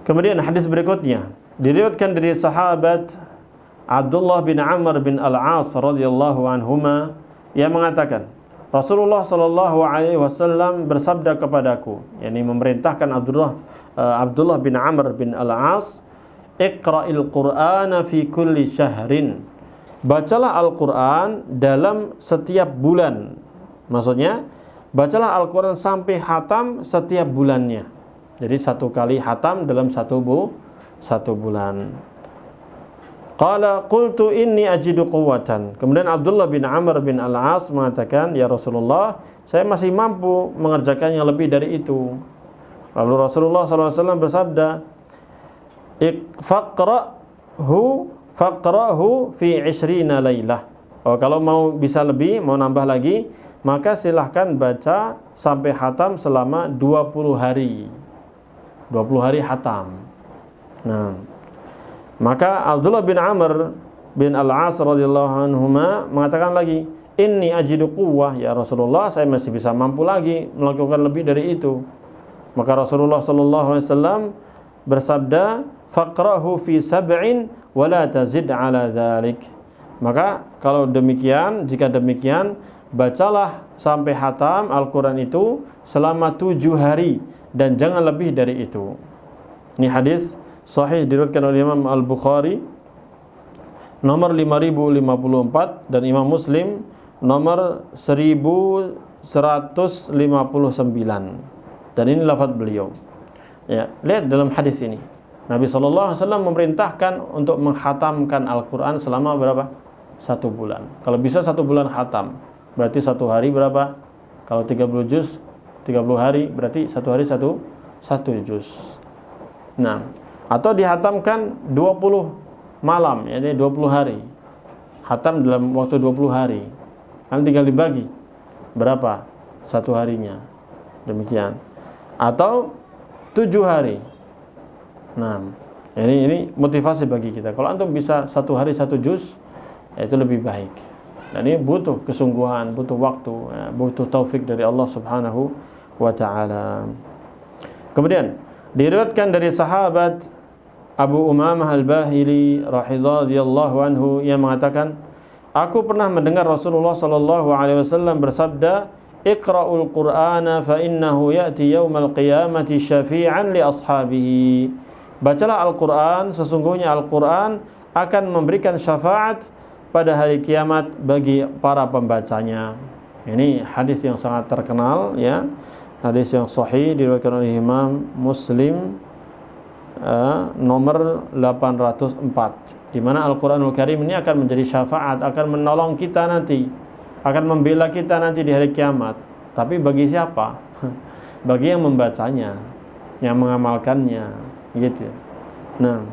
Kemudian hadis berikutnya diriwayatkan dari sahabat Abdullah bin Amr bin Al-As radhiyallahu anhuma, yang mengatakan Rasulullah sallallahu alaihi wasallam bersabda kepadaku, yakni memerintahkan Abdullah bin Amr bin Al-As, Iqra'il Qur'ana fi kulli syahrin. Bacalah Al-Qur'an dalam setiap bulan. Maksudnya, bacalah Al-Qur'an sampai khatam setiap bulannya. Jadi satu kali khatam dalam satu bulan. Qala qultu inni ajidu quwwatan. Kemudian Abdullah bin Amr bin Al-As mengatakan, ya Rasulullah, saya masih mampu mengerjakannya lebih dari itu. Lalu Rasulullah SAW bersabda, faqra'hu fi 20 lailah. Kalau mau bisa lebih, mau nambah lagi, maka silahkan baca sampai khatam selama 20 hari. 20 hari khatam. Nah, maka Abdullah bin Amr bin Al-As radhiyallahu anhuma mengatakan lagi, inni ajidu quwwah, ya Rasulullah, saya masih bisa mampu lagi melakukan lebih dari itu. Maka Rasulullah sallallahu alaihi wasallam bersabda, faqra'hu fi 7 wa la tazid 'ala dzalik. Maka kalau demikian, jika demikian, bacalah sampai khatam Al-Qur'an itu selama 7 hari dan jangan lebih dari itu. Ini hadis sahih diriwayatkan oleh Imam Al-Bukhari nomor 5054 dan Imam Muslim nomor 1159. Dan ini lafaz beliau. Ya, lihat dalam hadis ini. Nabi SAW memerintahkan untuk menghatamkan Al-Quran selama berapa? 1 bulan. Kalau bisa 1 bulan khatam, berarti 1 hari berapa? Kalau 30 juz, 30 hari, berarti 1 hari 1 juz. Nah, atau dihatamkan 20 malam, yakni 20 hari. Khatam dalam waktu 20 hari. Kan tinggal dibagi berapa 1 harinya. Demikian. Atau 7 hari. Nah, ini motivasi bagi kita. Kalau antum bisa 1 hari 1 juz, itu lebih baik. Dan ini butuh kesungguhan, butuh waktu, butuh taufik dari Allah Subhanahu wa taala. Kemudian diriwayatkan dari sahabat Abu Umamah Al-Bahili radhiyallahu anhu yang mengatakan, aku pernah mendengar Rasulullah sallallahu alaihi wasallam bersabda, Iqra'ul Qur'ana fa innahu ya'ti yaumal qiyamati syafi'an li ashabihi. Bacalah Al-Qur'an, sesungguhnya Al-Qur'an akan memberikan syafaat pada hari kiamat bagi para pembacanya. Ini hadis yang sangat terkenal, ya. Hadis yang sahih diriwayatkan oleh Imam Muslim nomor 804, di mana Al-Qur'anul Karim ini akan menjadi syafaat, akan menolong kita nanti, akan membela kita nanti di hari kiamat. Tapi bagi siapa? Bagi yang membacanya, yang mengamalkannya, gitu. Nah,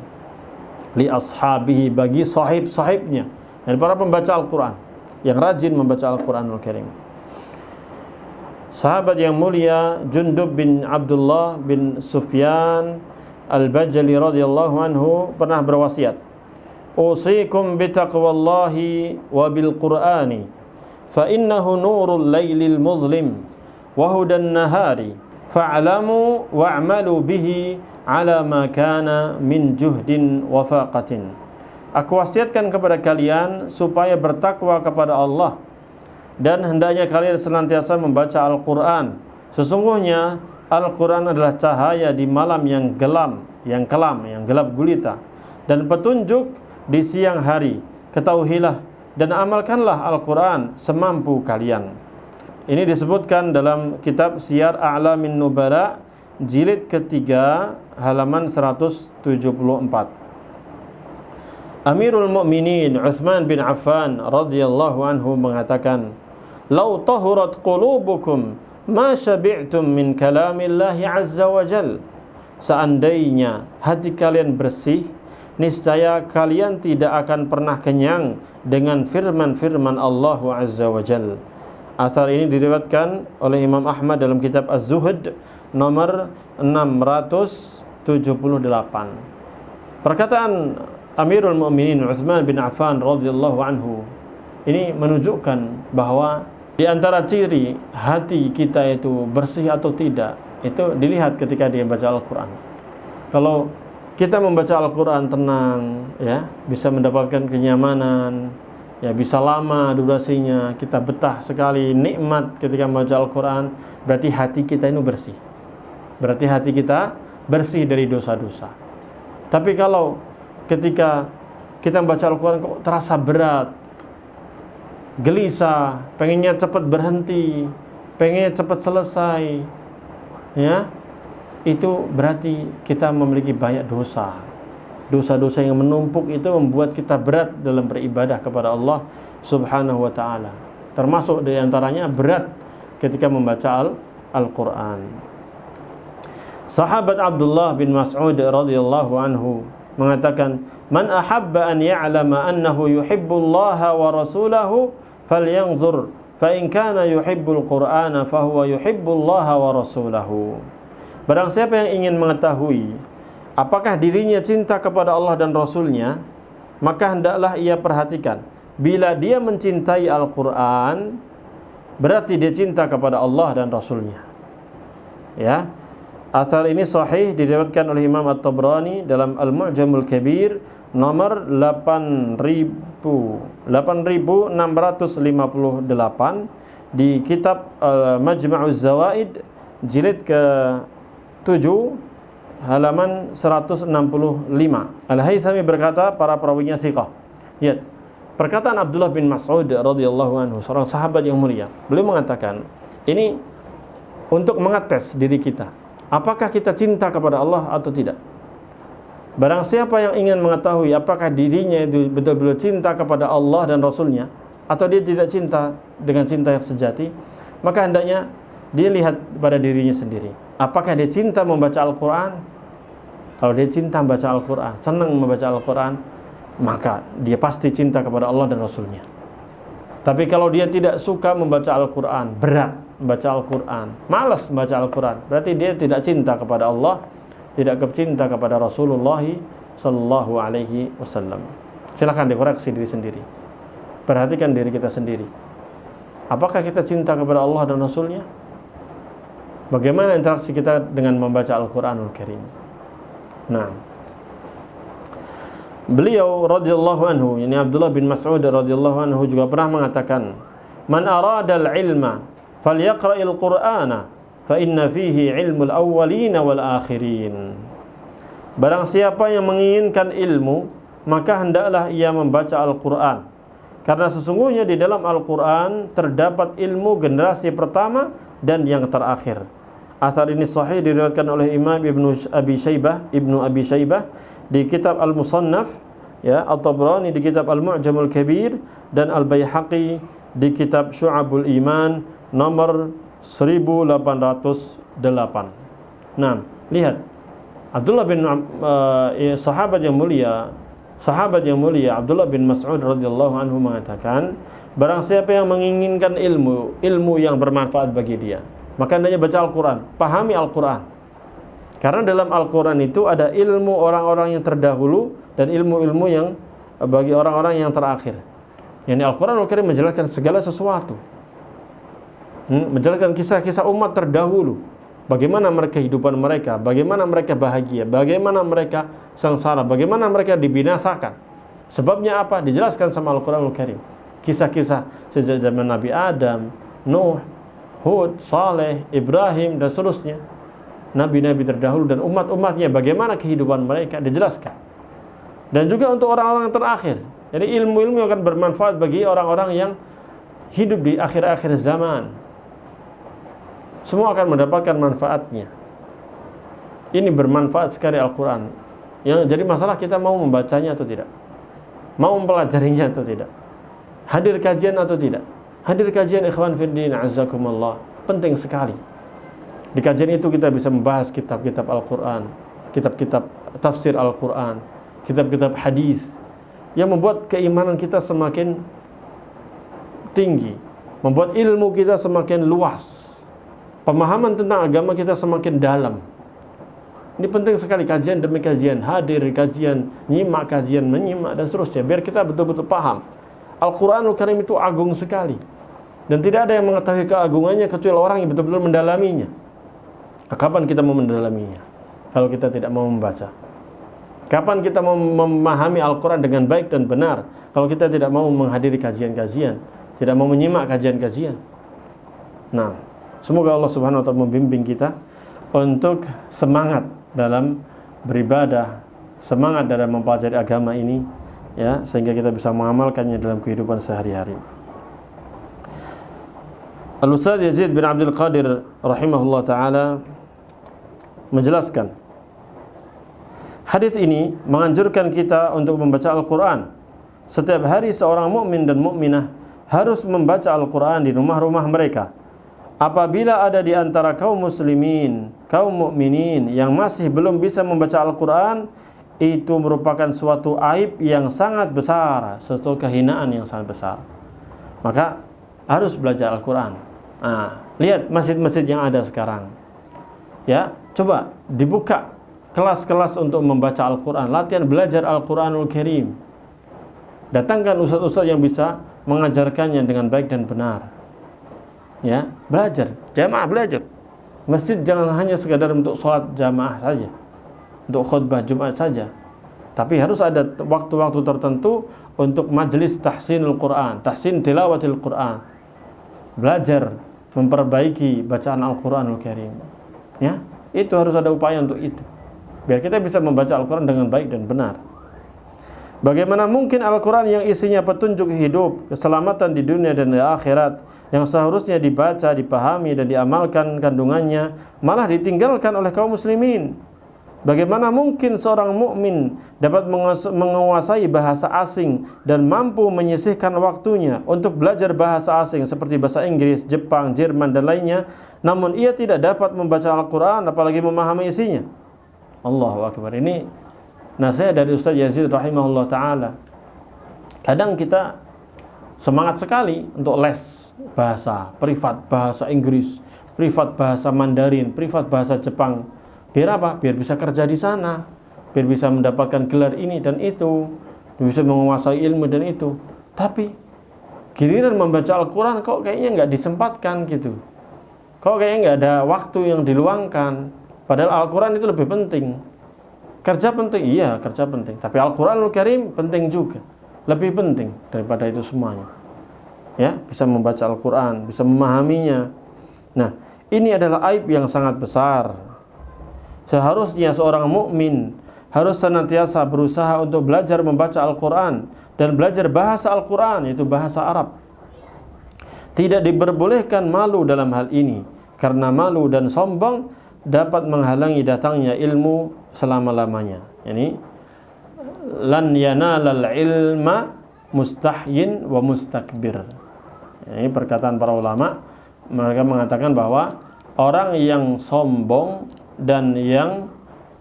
li ashabihi, bagi sahib-sahibnya, dan para pembaca Al-Qur'an yang rajin membaca Al-Qur'anul Karim. Sahabat yang mulia Jundub bin Abdullah bin Sufyan Al-Bajali radhiyallahu anhu pernah berwasiat, usikum bitaqwallahi wa bil qur'ani fa innahu nurul lailil muzlim wa hudan nahari fa'lamu wa'malu bihi ala ma kana min juhdin wa faqatin. Aku wasiatkan kepada kalian supaya bertakwa kepada Allah, dan hendaknya kalian senantiasa membaca Al-Quran. Sesungguhnya Al-Quran adalah cahaya di malam yang kelam, yang gelap gulita, dan petunjuk di siang hari. Ketahuilah dan amalkanlah Al-Quran semampu kalian. Ini disebutkan dalam kitab Siyar A'lamin Nubala jilid ketiga halaman 174. Amirul Mukminin Utsman bin Affan radhiyallahu anhu mengatakan, "Lau tahurat qulubukum ma syabi'tum min kalamillahi azza wa jal." Seandainya hati kalian bersih, niscaya kalian tidak akan pernah kenyang dengan firman-firman Allah azza wa jal. Athar ini diriwayatkan oleh Imam Ahmad dalam kitab Az-Zuhd nomor 678. Perkataan Amirul Mukminin Utsman bin Affan radhiyallahu anhu ini menunjukkan bahwa di antara ciri hati kita itu bersih atau tidak itu dilihat ketika dia baca Al-Quran. Kalau kita membaca Al-Quran tenang, ya, bisa mendapatkan kenyamanan, ya, bisa lama durasinya, kita betah sekali, nikmat ketika membaca Al-Quran, berarti hati kita ini bersih. Berarti hati kita bersih dari dosa-dosa. Tapi kalau ketika kita membaca Al-Quran kok terasa berat, gelisah, pengennya cepat berhenti, pengennya cepat selesai, ya, itu berarti kita memiliki banyak dosa. Dosa-dosa yang menumpuk itu membuat kita berat dalam beribadah kepada Allah Subhanahu wa ta'ala. Termasuk di antaranya berat ketika membaca Al-Quran. Sahabat Abdullah bin Mas'ud radhiyallahu anhu mengatakan, "Man ahabba an ya'lama annahu yuhibbullaha wa rasulahu falyanzur fa in kana yuhibbul Qur'ana fa huwa yuhibbullaha wa rasulahu." Barang siapa yang ingin mengetahui apakah dirinya cinta kepada Allah dan Rasulnya, maka hendaklah ia perhatikan. Bila dia mencintai Al-Quran, berarti dia cinta kepada Allah dan Rasulnya. Ya, athar ini sahih diriwayatkan oleh Imam At-Tabrani dalam Al-Mu'jamul Kabir nomor 8658 di kitab Majma'uz Zawaid jilid ke-7 halaman 165. Al-Haythami berkata, para perawinya thiqah. Lihat, perkataan Abdullah bin Mas'ud radhiyallahu anhu, seorang sahabat yang mulia. Beliau mengatakan, ini untuk mengetes diri kita. Apakah kita cinta kepada Allah atau tidak? Barang siapa yang ingin mengetahui apakah dirinya itu betul-betul cinta kepada Allah dan Rasulnya, atau dia tidak cinta dengan cinta yang sejati, maka hendaknya dia lihat pada dirinya sendiri. Apakah dia cinta membaca Al-Quran? Kalau dia cinta membaca Al-Quran, senang membaca Al-Quran, maka dia pasti cinta kepada Allah dan Rasulnya. Tapi kalau dia tidak suka membaca Al-Quran, berat membaca Al-Quran, malas membaca Al-Quran, berarti dia tidak cinta kepada Allah, tidak cinta kepada Rasulullah sallallahu alaihi wasallam. Silakan dikoreksi diri sendiri. Perhatikan diri kita sendiri. Apakah kita cinta kepada Allah dan Rasulnya? Bagaimana interaksi kita dengan membaca Al-Quranul Karim? Nah, beliau radhiyallahu anhu, ini Abdullah bin Mas'ud radhiyallahu anhu juga pernah mengatakan, "Man aradal ilma falyaqra'il Qur'ana fa inna fihi ilmul awwalin wal akhirin." Barang siapa yang menginginkan ilmu, maka hendaklah ia membaca Al-Quran, karena sesungguhnya di dalam Al-Quran terdapat ilmu generasi pertama dan yang terakhir. Athar ini sahih diriwayatkan oleh Imam Ibnu Abi Shaybah di kitab Al-Musannaf, ya, At-Tabrani di kitab Al-Mu'jamul Kabir, dan Al-Baihaqi di kitab Syu'abul Iman nomor 1808. Nah, lihat, Abdullah bin sahabat yang mulia Abdullah bin Mas'ud radhiyallahu anhu mengatakan, barang siapa yang menginginkan ilmu yang bermanfaat bagi dia, maka hendaknya baca Al-Quran, pahami Al-Quran. Karena dalam Al-Quran itu ada ilmu orang-orang yang terdahulu dan ilmu-ilmu yang bagi orang-orang yang terakhir. Yani Al-Quranul Karim menjelaskan segala sesuatu, menjelaskan kisah-kisah umat terdahulu, bagaimana mereka kehidupan mereka, bagaimana mereka bahagia, bagaimana mereka sengsara, bagaimana mereka dibinasakan. Sebabnya apa? Dijelaskan sama Al-Quranul Karim. Kisah-kisah sejak zaman Nabi Adam, Nuh, Hud, Saleh, Ibrahim, dan seterusnya. Nabi-nabi terdahulu dan umat-umatnya, bagaimana kehidupan mereka dijelaskan. Dan juga untuk orang-orang yang terakhir. Jadi ilmu-ilmu akan bermanfaat bagi orang-orang yang hidup di akhir-akhir zaman. Semua akan mendapatkan manfaatnya. Ini bermanfaat sekali Al-Quran. Yang jadi masalah kita mau membacanya atau tidak, mau mempelajarinya atau tidak, hadir kajian atau tidak. Hadir kajian ikhwan fiddin azzakumullah, penting sekali. Di kajian itu kita bisa membahas kitab-kitab Al-Quran, kitab-kitab tafsir Al-Quran, kitab-kitab hadis, yang membuat keimanan kita semakin tinggi, membuat ilmu kita semakin luas, pemahaman tentang agama kita semakin dalam. Ini penting sekali, kajian demi kajian, hadir kajian, nyimak kajian, menyimak dan seterusnya, biar kita betul-betul paham. Al-Quranul Karim itu agung sekali, dan tidak ada yang mengetahui keagungannya kecuali orang yang betul-betul mendalaminya. Kapan kita mau mendalaminya kalau kita tidak mau membaca? Kapan kita mau memahami Al-Quran dengan baik dan benar kalau kita tidak mau menghadiri kajian-kajian, tidak mau menyimak kajian-kajian? Nah, semoga Allah Subhanahu wa ta'ala membimbing kita untuk semangat dalam beribadah, semangat dalam mempelajari agama ini, ya, sehingga kita bisa mengamalkannya dalam kehidupan sehari-hari. Al-Ustaz Yazid bin Abdul Qadir rahimahullah ta'ala menjelaskan, hadis ini menganjurkan kita untuk membaca Al-Quran. Setiap hari seorang mukmin dan mukminah harus membaca Al-Quran di rumah-rumah mereka. Apabila ada di antara kaum muslimin, kaum mukminin yang masih belum bisa membaca Al-Quran, itu merupakan suatu aib yang sangat besar, suatu kehinaan yang sangat besar. Maka harus belajar Al-Quran. Nah, lihat masjid-masjid yang ada sekarang, ya, coba dibuka kelas-kelas untuk membaca Al-Quran, latihan belajar Al-Quranul Karim. Datangkan ustaz-ustaz yang bisa mengajarkannya dengan baik dan benar. Ya, belajar, jamaah belajar. Masjid jangan hanya sekadar untuk sholat jamaah saja, untuk khutbah Jumat saja, tapi harus ada waktu-waktu tertentu untuk majelis tahsinul Quran, tahsin tilawatil Quran, belajar memperbaiki bacaan Al-Quranul Karim. Ya, itu harus ada upaya untuk itu, biar kita bisa membaca Al-Quran dengan baik dan benar. Bagaimana mungkin Al-Quran yang isinya petunjuk hidup, keselamatan di dunia dan di akhirat, yang seharusnya dibaca, dipahami dan diamalkan kandungannya, malah ditinggalkan oleh kaum muslimin? Bagaimana mungkin seorang mukmin dapat menguasai bahasa asing dan mampu menyisihkan waktunya untuk belajar bahasa asing seperti bahasa Inggris, Jepang, Jerman dan lainnya, namun ia tidak dapat membaca Al-Quran apalagi memahami isinya? Allahu Akbar. Ini nasihat dari Ustaz Yazid rahimahullah ta'ala. Kadang kita semangat sekali untuk les bahasa, privat bahasa Inggris, privat bahasa Mandarin, privat bahasa Jepang. Biar apa? Biar bisa kerja di sana, biar bisa mendapatkan gelar ini dan itu, bisa menguasai ilmu dan itu. Tapi giliran membaca Al-Quran kok kayaknya nggak disempatkan gitu. Kok kayaknya nggak ada waktu yang diluangkan. Padahal Al-Quran itu lebih penting. Kerja penting, iya kerja penting. Tapi Al-Quranul Karim penting juga, lebih penting daripada itu semuanya. Ya, bisa membaca Al-Quran, bisa memahaminya. Nah, ini adalah aib yang sangat besar. Seharusnya seorang mukmin harus senantiasa berusaha untuk belajar membaca Al-Quran dan belajar bahasa Al-Quran, yaitu bahasa Arab. Tidak diperbolehkan malu dalam hal ini, karena malu dan sombong dapat menghalangi datangnya ilmu selama-lamanya. Yani lan yanalal ilma mustahyin wa mustakbir. Ini perkataan para ulama. Mereka mengatakan bahwa orang yang sombong dan yang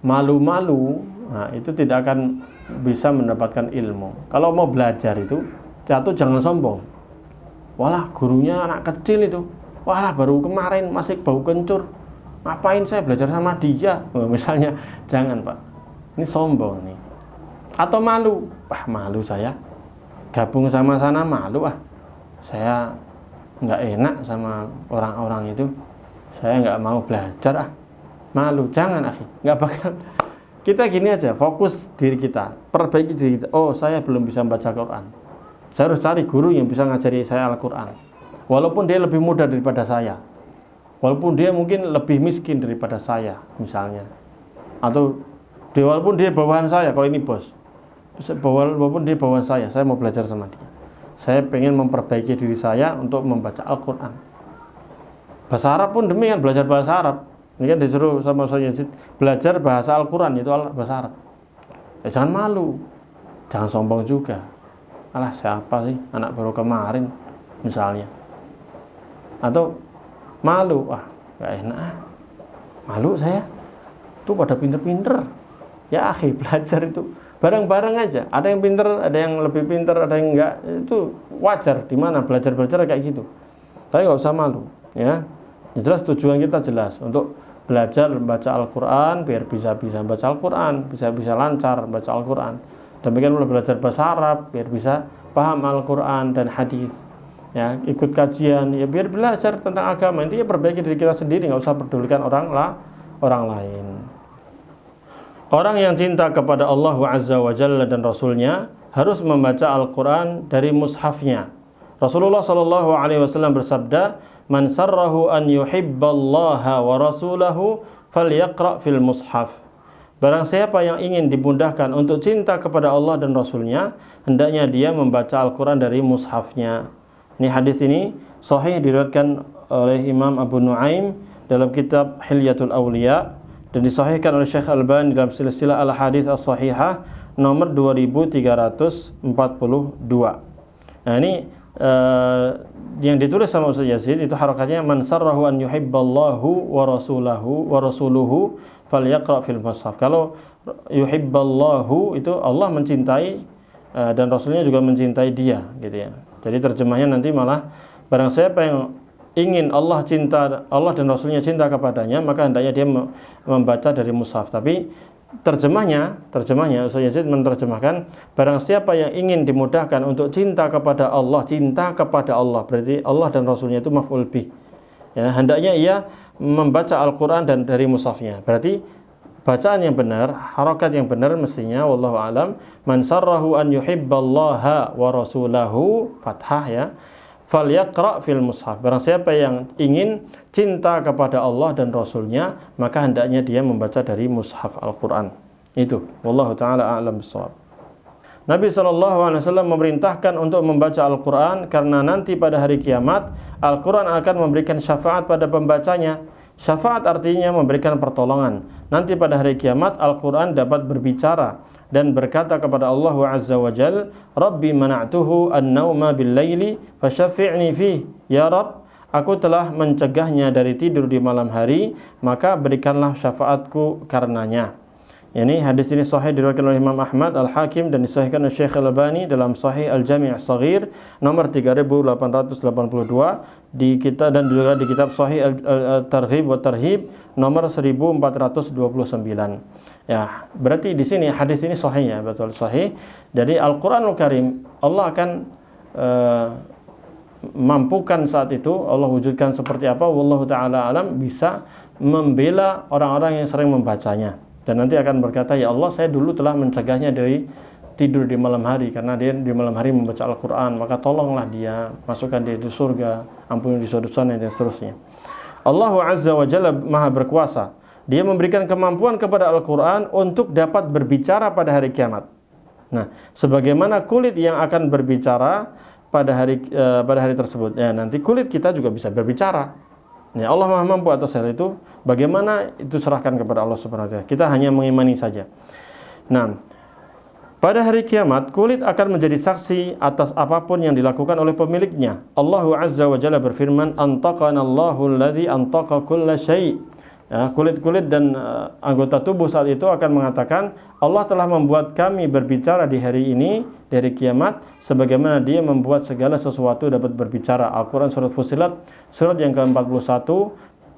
malu-malu, nah, itu tidak akan bisa mendapatkan ilmu. Kalau mau belajar itu, jangan sombong. Walah, gurunya anak kecil itu. Walah, baru kemarin masih bau kencur. Ngapain saya belajar sama dia? Misalnya, jangan Pak. Ini sombong nih. Atau malu, malu saya gabung sama sana, malu saya nggak enak sama orang-orang itu, saya nggak mau belajar malu. Jangan nggak bakal. Kita gini aja, fokus diri kita, perbaiki diri kita. Oh, saya belum bisa membaca Quran, saya harus cari guru yang bisa ngajari saya Al-Quran, walaupun dia lebih muda daripada saya, walaupun dia mungkin lebih miskin daripada saya misalnya, atau walaupun dia bawahan saya. Kalau ini bos, walaupun dia bawahan saya mau belajar sama dia. Saya pengen memperbaiki diri saya untuk membaca Al-Quran. Bahasa Arab pun demikian, belajar bahasa Arab. Ini kan disuruh sama saya belajar bahasa Al-Quran, itu bahasa Arab. Jangan malu, jangan sombong juga. Alah, siapa sih, anak baru kemarin misalnya. Atau malu, gak enak, malu saya, tuh pada pinter-pinter. Ya akhi, belajar itu bareng-bareng aja. Ada yang pinter, ada yang lebih pinter, ada yang enggak. Itu wajar. Di mana belajar kayak gitu. Tapi nggak usah malu, ya. Jelas tujuan kita jelas untuk belajar membaca Al-Quran biar bisa baca Al-Quran, bisa lancar baca Al-Quran. Demikian pula belajar bahasa Arab biar bisa paham Al-Quran dan hadis. Ya, ikut kajian ya biar belajar tentang agama. Intinya perbaiki diri kita sendiri, nggak usah pedulikan orang lain. Orang yang cinta kepada Allah Azza wa Jalla dan Rasulnya harus membaca Al-Quran dari mushafnya. Rasulullah SAW bersabda, "Man sarrahu an yuhibballaha wa rasulahu falyaqra fil mushaf." Barang siapa yang ingin dimudahkan untuk cinta kepada Allah dan Rasulnya, hendaknya dia membaca Al-Quran dari mushafnya. Ini hadis ini sahih diriwayatkan oleh Imam Abu Nuaim dalam kitab Hilyatul Awliya, dan disahihkan oleh Syekh Albani dalam silsilah al-hadits as-sahihah nomor 2342. Nah, ini yang ditulis sama Ustaz Yazid itu harakatnya, "Man sarrahu an yuhibballahu wa rasuluhu falyaqra fil mushaf." Kalau yuhibballahu itu Allah mencintai dan Rasulnya juga mencintai dia, gitu ya. Jadi terjemahnya nanti malah barang siapa yang ingin Allah dan Rasulnya cinta kepadanya, maka hendaknya dia membaca dari mushaf. Tapi terjemahnya Ustaz Yazid menerjemahkan, barang siapa yang ingin dimudahkan untuk cinta kepada Allah, berarti Allah dan Rasulnya itu maf'ul bih. Ya, hendaknya ia membaca Al-Quran dan dari mushafnya. Berarti bacaan yang benar, harakat yang benar mestinya wallahu alam, "Man sarrahu an yuhibballaha wa rasulahu," fathah ya, "falyaqra fil mushaf." Barang siapa yang ingin cinta kepada Allah dan Rasulnya, maka hendaknya dia membaca dari mushaf Al-Quran. Itu wallahu ta'ala a'lam bishawab. Nabi SAW memerintahkan untuk membaca Al-Quran karena nanti pada hari kiamat Al-Quran akan memberikan syafaat pada pembacanya. Syafaat artinya memberikan pertolongan. Nanti pada hari kiamat Al-Quran dapat berbicara dan berkata kepada Allah Azza wa Jal, "Rabbi mana'tuhu an-nauma bil-laili fasyafi'ni fih." Ya Rabb, aku telah mencegahnya dari tidur di malam hari, maka berikanlah syafaatku karenanya. Ini hadis ini sahih diriwayatkan oleh Imam Ahmad, Al-Hakim, dan disahihkan oleh Syekh Al-Albani dalam Sahih Al-Jami' As-Saghir nomor 3882 di kita, dan juga di kitab Sahih Al-Targhib wa Tarhib nomor 1429. Ya, berarti di sini hadis ini sahih, ya, betul sahih. Jadi Al-Qur'anul Karim Allah akan mampukan saat itu, Allah wujudkan seperti apa, wallahu taala alam, bisa membela orang-orang yang sering membacanya. Dan nanti akan berkata, "Ya Allah, saya dulu telah mencegahnya dari tidur di malam hari karena dia di malam hari membaca Al-Quran, maka tolonglah dia, masukkan dia di surga, ampuni dosa-dosanya, dan seterusnya." Allah Azza wa Jalla Maha berkuasa. Dia memberikan kemampuan kepada Al-Quran untuk dapat berbicara pada hari kiamat. Nah, sebagaimana kulit yang akan berbicara pada hari tersebut, ya, nanti kulit kita juga bisa berbicara. Ya, Allah Maha mampu atas hal itu. Bagaimana itu serahkan kepada Allah Subhanahu wa taala. Kita hanya mengimani saja. Nah, pada hari kiamat kulit akan menjadi saksi atas apapun yang dilakukan oleh pemiliknya. Allah Azza wa Jalla berfirman, "Antaqanallahu alladzi antaqa kulla syai'." Ya, kulit-kulit dan anggota tubuh saat itu akan mengatakan, Allah telah membuat kami berbicara di hari ini, di hari kiamat, sebagaimana Dia membuat segala sesuatu dapat berbicara. Al-Quran Surat Fussilat, surat yang ke-41,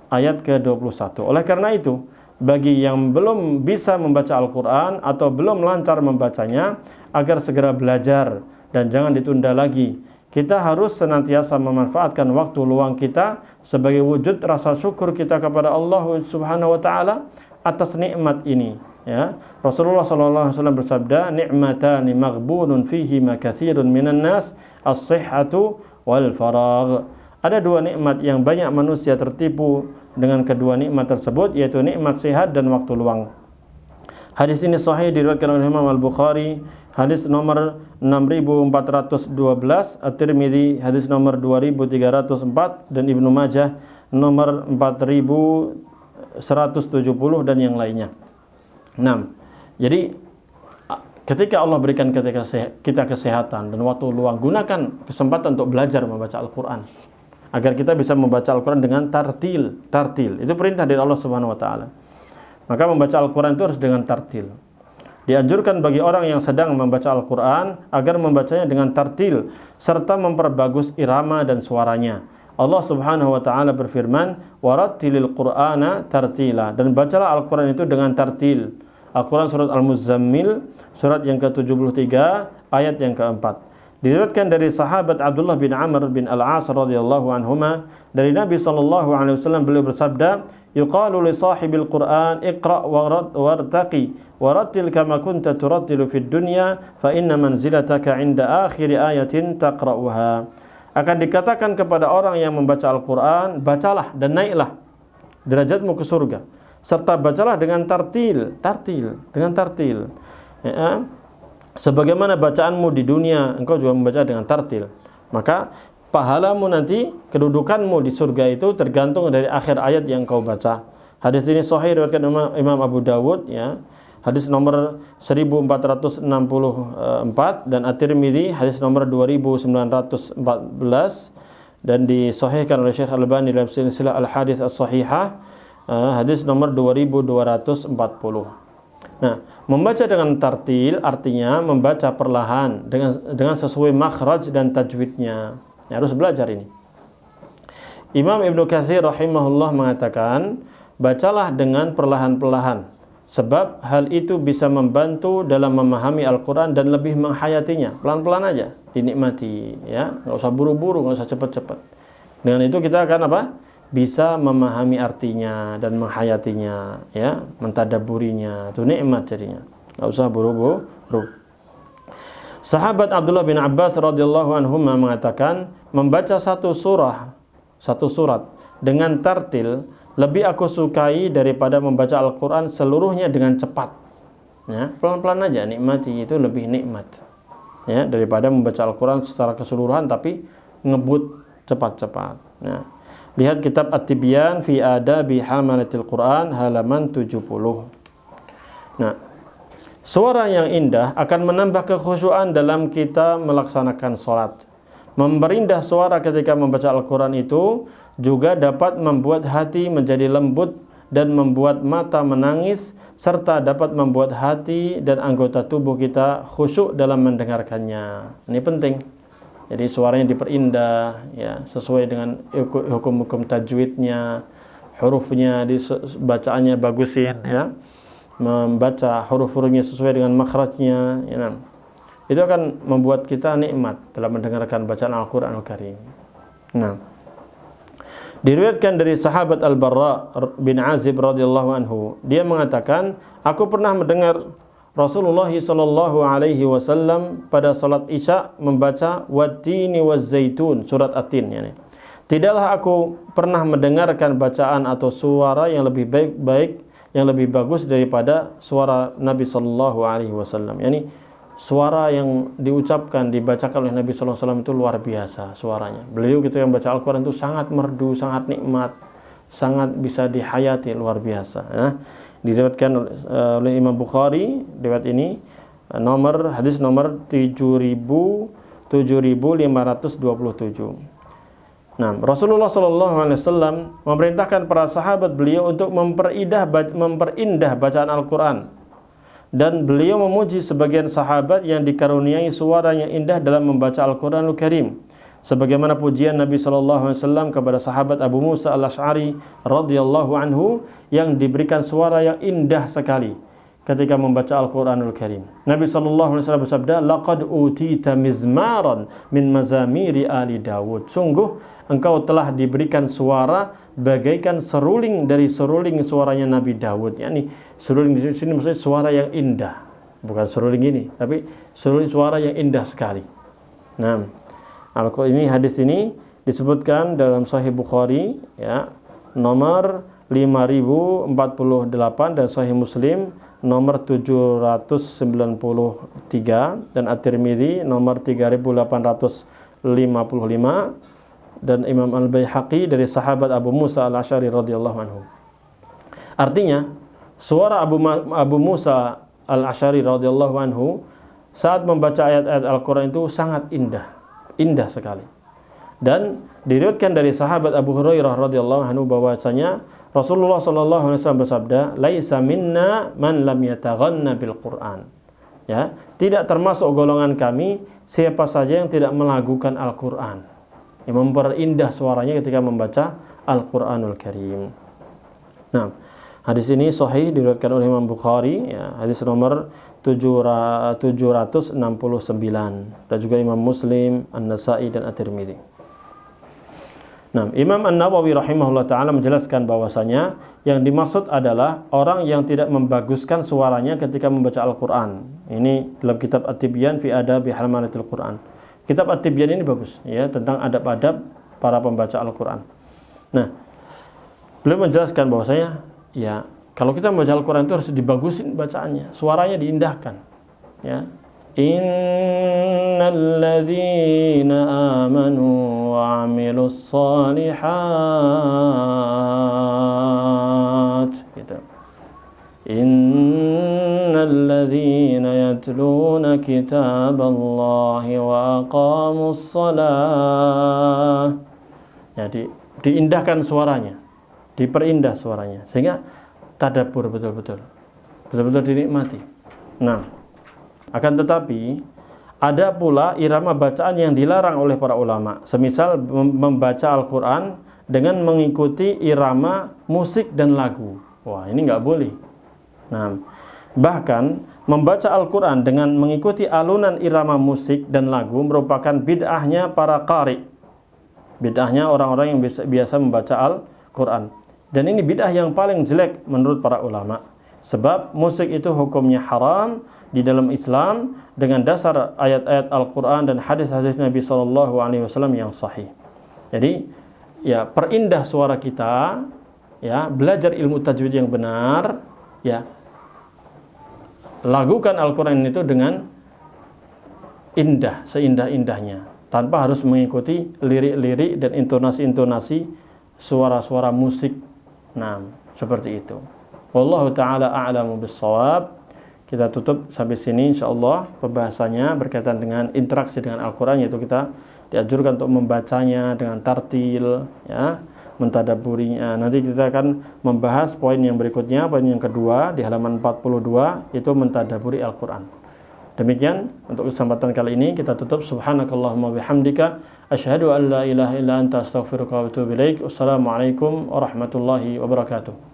ayat ke-21. Oleh karena itu, bagi yang belum bisa membaca Al-Quran atau belum lancar membacanya agar segera belajar dan jangan ditunda lagi. Kita harus senantiasa memanfaatkan waktu luang kita sebagai wujud rasa syukur kita kepada Allah Subhanahu wa taala atas nikmat ini. Ya, Rasulullah sallallahu alaihi wasallam bersabda, "Ni'matani maghbunun fihi ma katsirun minan nas, as-sihhatu wal faragh." Ada dua nikmat yang banyak manusia tertipu dengan kedua nikmat tersebut, yaitu nikmat sehat dan waktu luang. Hadis ini sahih diriwayatkan oleh Imam Al-Bukhari, hadis nomor 6412, At-Tirmidzi hadis nomor 2304 dan Ibnu Majah nomor 4170 dan yang lainnya. 6. Jadi ketika Allah berikan kita kesehatan dan waktu luang, gunakan kesempatan untuk belajar membaca Al-Quran agar kita bisa membaca Al-Quran dengan tartil. Itu perintah dari Allah Subhanahu wa taala. Maka membaca Al-Quran itu harus dengan tartil. Dianjurkan bagi orang yang sedang membaca Al-Quran agar membacanya dengan tartil serta memperbagus irama dan suaranya. Allah Subhanahu wa taala berfirman, "Warattilil Qur'ana tartila." Dan bacalah Al-Quran itu dengan tartil. Al-Quran surat Al-Muzammil, surat yang ke-73, ayat yang ke-4. Diriwayatkan dari sahabat Abdullah bin Amr bin Al-As radhiyallahu anhuma, dari Nabi sallallahu alaihi wasallam beliau bersabda, "Yuqalu li sahibil Qur'an iqra' wartaqi warattil kama kunta turattilu fid dunya fa inna manzilataka 'inda akhir ayatin taqra'uha." Akan dikatakan kepada orang yang membaca Al-Quran, bacalah dan naiklah derajatmu ke surga, serta bacalah dengan tartil. Ya, sebagaimana bacaanmu di dunia, engkau juga membaca dengan tartil. Maka pahalamu nanti, kedudukanmu di surga itu tergantung dari akhir ayat yang kau baca. Hadis ini sahih diriwayatkan Imam Abu Dawud, ya. Hadis nomor 1464 dan At-Tirmidzi hadis nomor 2914 dan disahihkan oleh Syekh Al-Albani dalam silsilah Al-Hadits As-Sahihah hadis nomor 2240. Nah, membaca dengan tartil artinya membaca perlahan dengan sesuai makhraj dan tajwidnya. Ya, harus belajar ini. Imam Ibnu Katsir rahimahullah mengatakan, bacalah dengan perlahan-perlahan, sebab hal itu bisa membantu dalam memahami Al-Quran dan lebih menghayatinya. Pelan-pelan aja, dinikmati, ya, nggak usah buru-buru, nggak usah cepat-cepat. Dengan itu kita akan apa? Bisa memahami artinya dan menghayatinya, ya, mentadaburinya. Itu nikmat jadinya. Nggak usah buru-buru. Sahabat Abdullah bin Abbas radhiyallahu anhu mengatakan, membaca satu surat dengan tartil lebih aku sukai daripada membaca Al-Quran seluruhnya dengan cepat. Ya, pelan-pelan aja, nikmati, itu lebih nikmat, ya, daripada membaca Al-Quran secara keseluruhan tapi ngebut cepat-cepat. Nah, lihat kitab At-Tibyan fi Adabi Hamalatil Quran halaman 70. Nah, suara yang indah akan menambah kekhusyuan dalam kita melaksanakan sholat. Memperindah suara ketika membaca Al-Quran itu juga dapat membuat hati menjadi lembut dan membuat mata menangis, serta dapat membuat hati dan anggota tubuh kita khusyuk dalam mendengarkannya. Ini penting. Jadi suaranya diperindah, ya, sesuai dengan hukum-hukum tajwidnya, hurufnya, bacaannya bagusin, ya, membaca huruf-hurufnya sesuai dengan makhrajnya, ya. Itu akan membuat kita nikmat dalam mendengarkan bacaan Al-Quran Al-Karim. Nah, diriwayatkan dari sahabat Al-Barra bin Azib radhiyallahu anhu, dia mengatakan, aku pernah mendengar Rasulullah sallallahu alaihi wasallam pada salat Isya membaca Wat-tini waz-zaitun, surat At-Tin, yani. Tidaklah aku pernah mendengarkan bacaan atau suara yang lebih baik, yang lebih bagus daripada suara Nabi sallallahu alaihi wasallam. Yani suara yang diucapkan, dibacakan oleh Nabi sallallahu alaihi wasallam itu luar biasa suaranya. Beliau gitu yang baca Al-Quran itu sangat merdu, sangat nikmat, sangat bisa dihayati, luar biasa, ya. Diriwayatkan oleh Imam Bukhari, riwayat ini hadis nomor 7527. Nah, Rasulullah sallallahu alaihi wasallam memerintahkan para sahabat beliau untuk memperindah bacaan Al-Quran. Dan beliau memuji sebagian sahabat yang dikaruniai suara yang indah dalam membaca Al-Quranul Karim. sebagaimana pujian Nabi SAW kepada sahabat Abu Musa al-Ash'ari radhiyallahu anhu yang diberikan suara yang indah sekali ketika membaca Al-Quranul Karim. Nabi SAW bersabda, laqad utita mizmaran min mazamiri ali Dawud. Sungguh engkau telah diberikan suara bagaikan seruling dari seruling suaranya Nabi Dawud. Yani seruling di sini maksudnya suara yang indah, bukan seruling ini, tapi seruling suara yang indah sekali. Nah, ini hadis ini disebutkan dalam Sahih Bukhari, ya, nomor 5048 dan Sahih Muslim nomor 793 dan At-Tirmidzi nomor 3855 dan Imam Al-Baihaqi dari sahabat Abu Musa al-Ash'ari radhiyallahu anhu. Artinya, suara Abu Musa al-Ash'ari radhiyallahu anhu saat membaca ayat-ayat Al-Quran itu sangat indah, indah sekali. Dan diriwayatkan dari sahabat Abu Hurairah radhiyallahu anhu bahwasanya Rasulullah sallallahu alaihi wasallam bersabda, "Laisa minna man lam yataghanna bil Qur'an." Ya, tidak termasuk golongan kami siapa saja yang tidak melagukan Al-Qur'an. Yang memperindah suaranya ketika membaca Al-Qur'anul Karim. Nah, hadis ini sahih diriwayatkan oleh Imam Bukhari, ya, hadis nomor 769 dan juga Imam Muslim, An-Nasa'i dan At-Tirmidzi. Nah, Imam An-Nawawi rahimahullah ta'ala menjelaskan bahwasanya yang dimaksud adalah orang yang tidak membaguskan suaranya ketika membaca Al-Quran. Ini dalam kitab At-Tibyan fi Adabi Halmanatil Quran. Kitab At-Tibyan ini bagus, ya, tentang adab-adab para pembaca Al-Quran. Nah, beliau menjelaskan bahwasanya, ya, kalau kita membaca Al-Quran itu harus dibagusin bacaannya, suaranya diindahkan, ya. Innal ladzina amanu wa 'amilus shalihat, gitu. Innal ladzina yatluna kitaballahi wa aqamus shalah. Jadi diindahkan suaranya, diperindah suaranya sehingga tadabbur betul-betul dinikmati. Nah, akan tetapi ada pula irama bacaan yang dilarang oleh para ulama, semisal membaca Al-Quran dengan mengikuti irama musik dan lagu. Wah, ini nggak boleh. Nah, bahkan membaca Al-Quran dengan mengikuti alunan irama musik dan lagu merupakan bid'ahnya para qari, bid'ahnya orang-orang yang biasa membaca Al-Quran. Dan ini bid'ah yang paling jelek menurut para ulama, sebab musik itu hukumnya haram di dalam Islam dengan dasar ayat-ayat Al-Quran dan hadis-hadis Nabi SAW yang sahih. Jadi, ya, perindah suara kita, ya, belajar ilmu tajwid yang benar, ya, lagukan Al-Quran itu dengan indah, seindah-indahnya, tanpa harus mengikuti lirik-lirik dan intonasi-intonasi suara-suara musik. Nah, seperti itu. Wallahu ta'ala a'lamu bis-shawab. Kita tutup sampai sini insyaallah pembahasannya berkaitan dengan interaksi dengan Al-Quran, yaitu kita dianjurkan untuk membacanya dengan tartil, ya, mentadabburinya. Nanti kita akan membahas poin yang berikutnya, poin yang kedua di halaman 42, yaitu mentadabburi Al-Quran. Demikian untuk kesempatan kali ini kita tutup. Subhanakallahumma bihamdika asyhadu an la ilaha illa anta astaghfiruka wa atubu ilaik. Wassalamualaikum warahmatullahi wabarakatuh.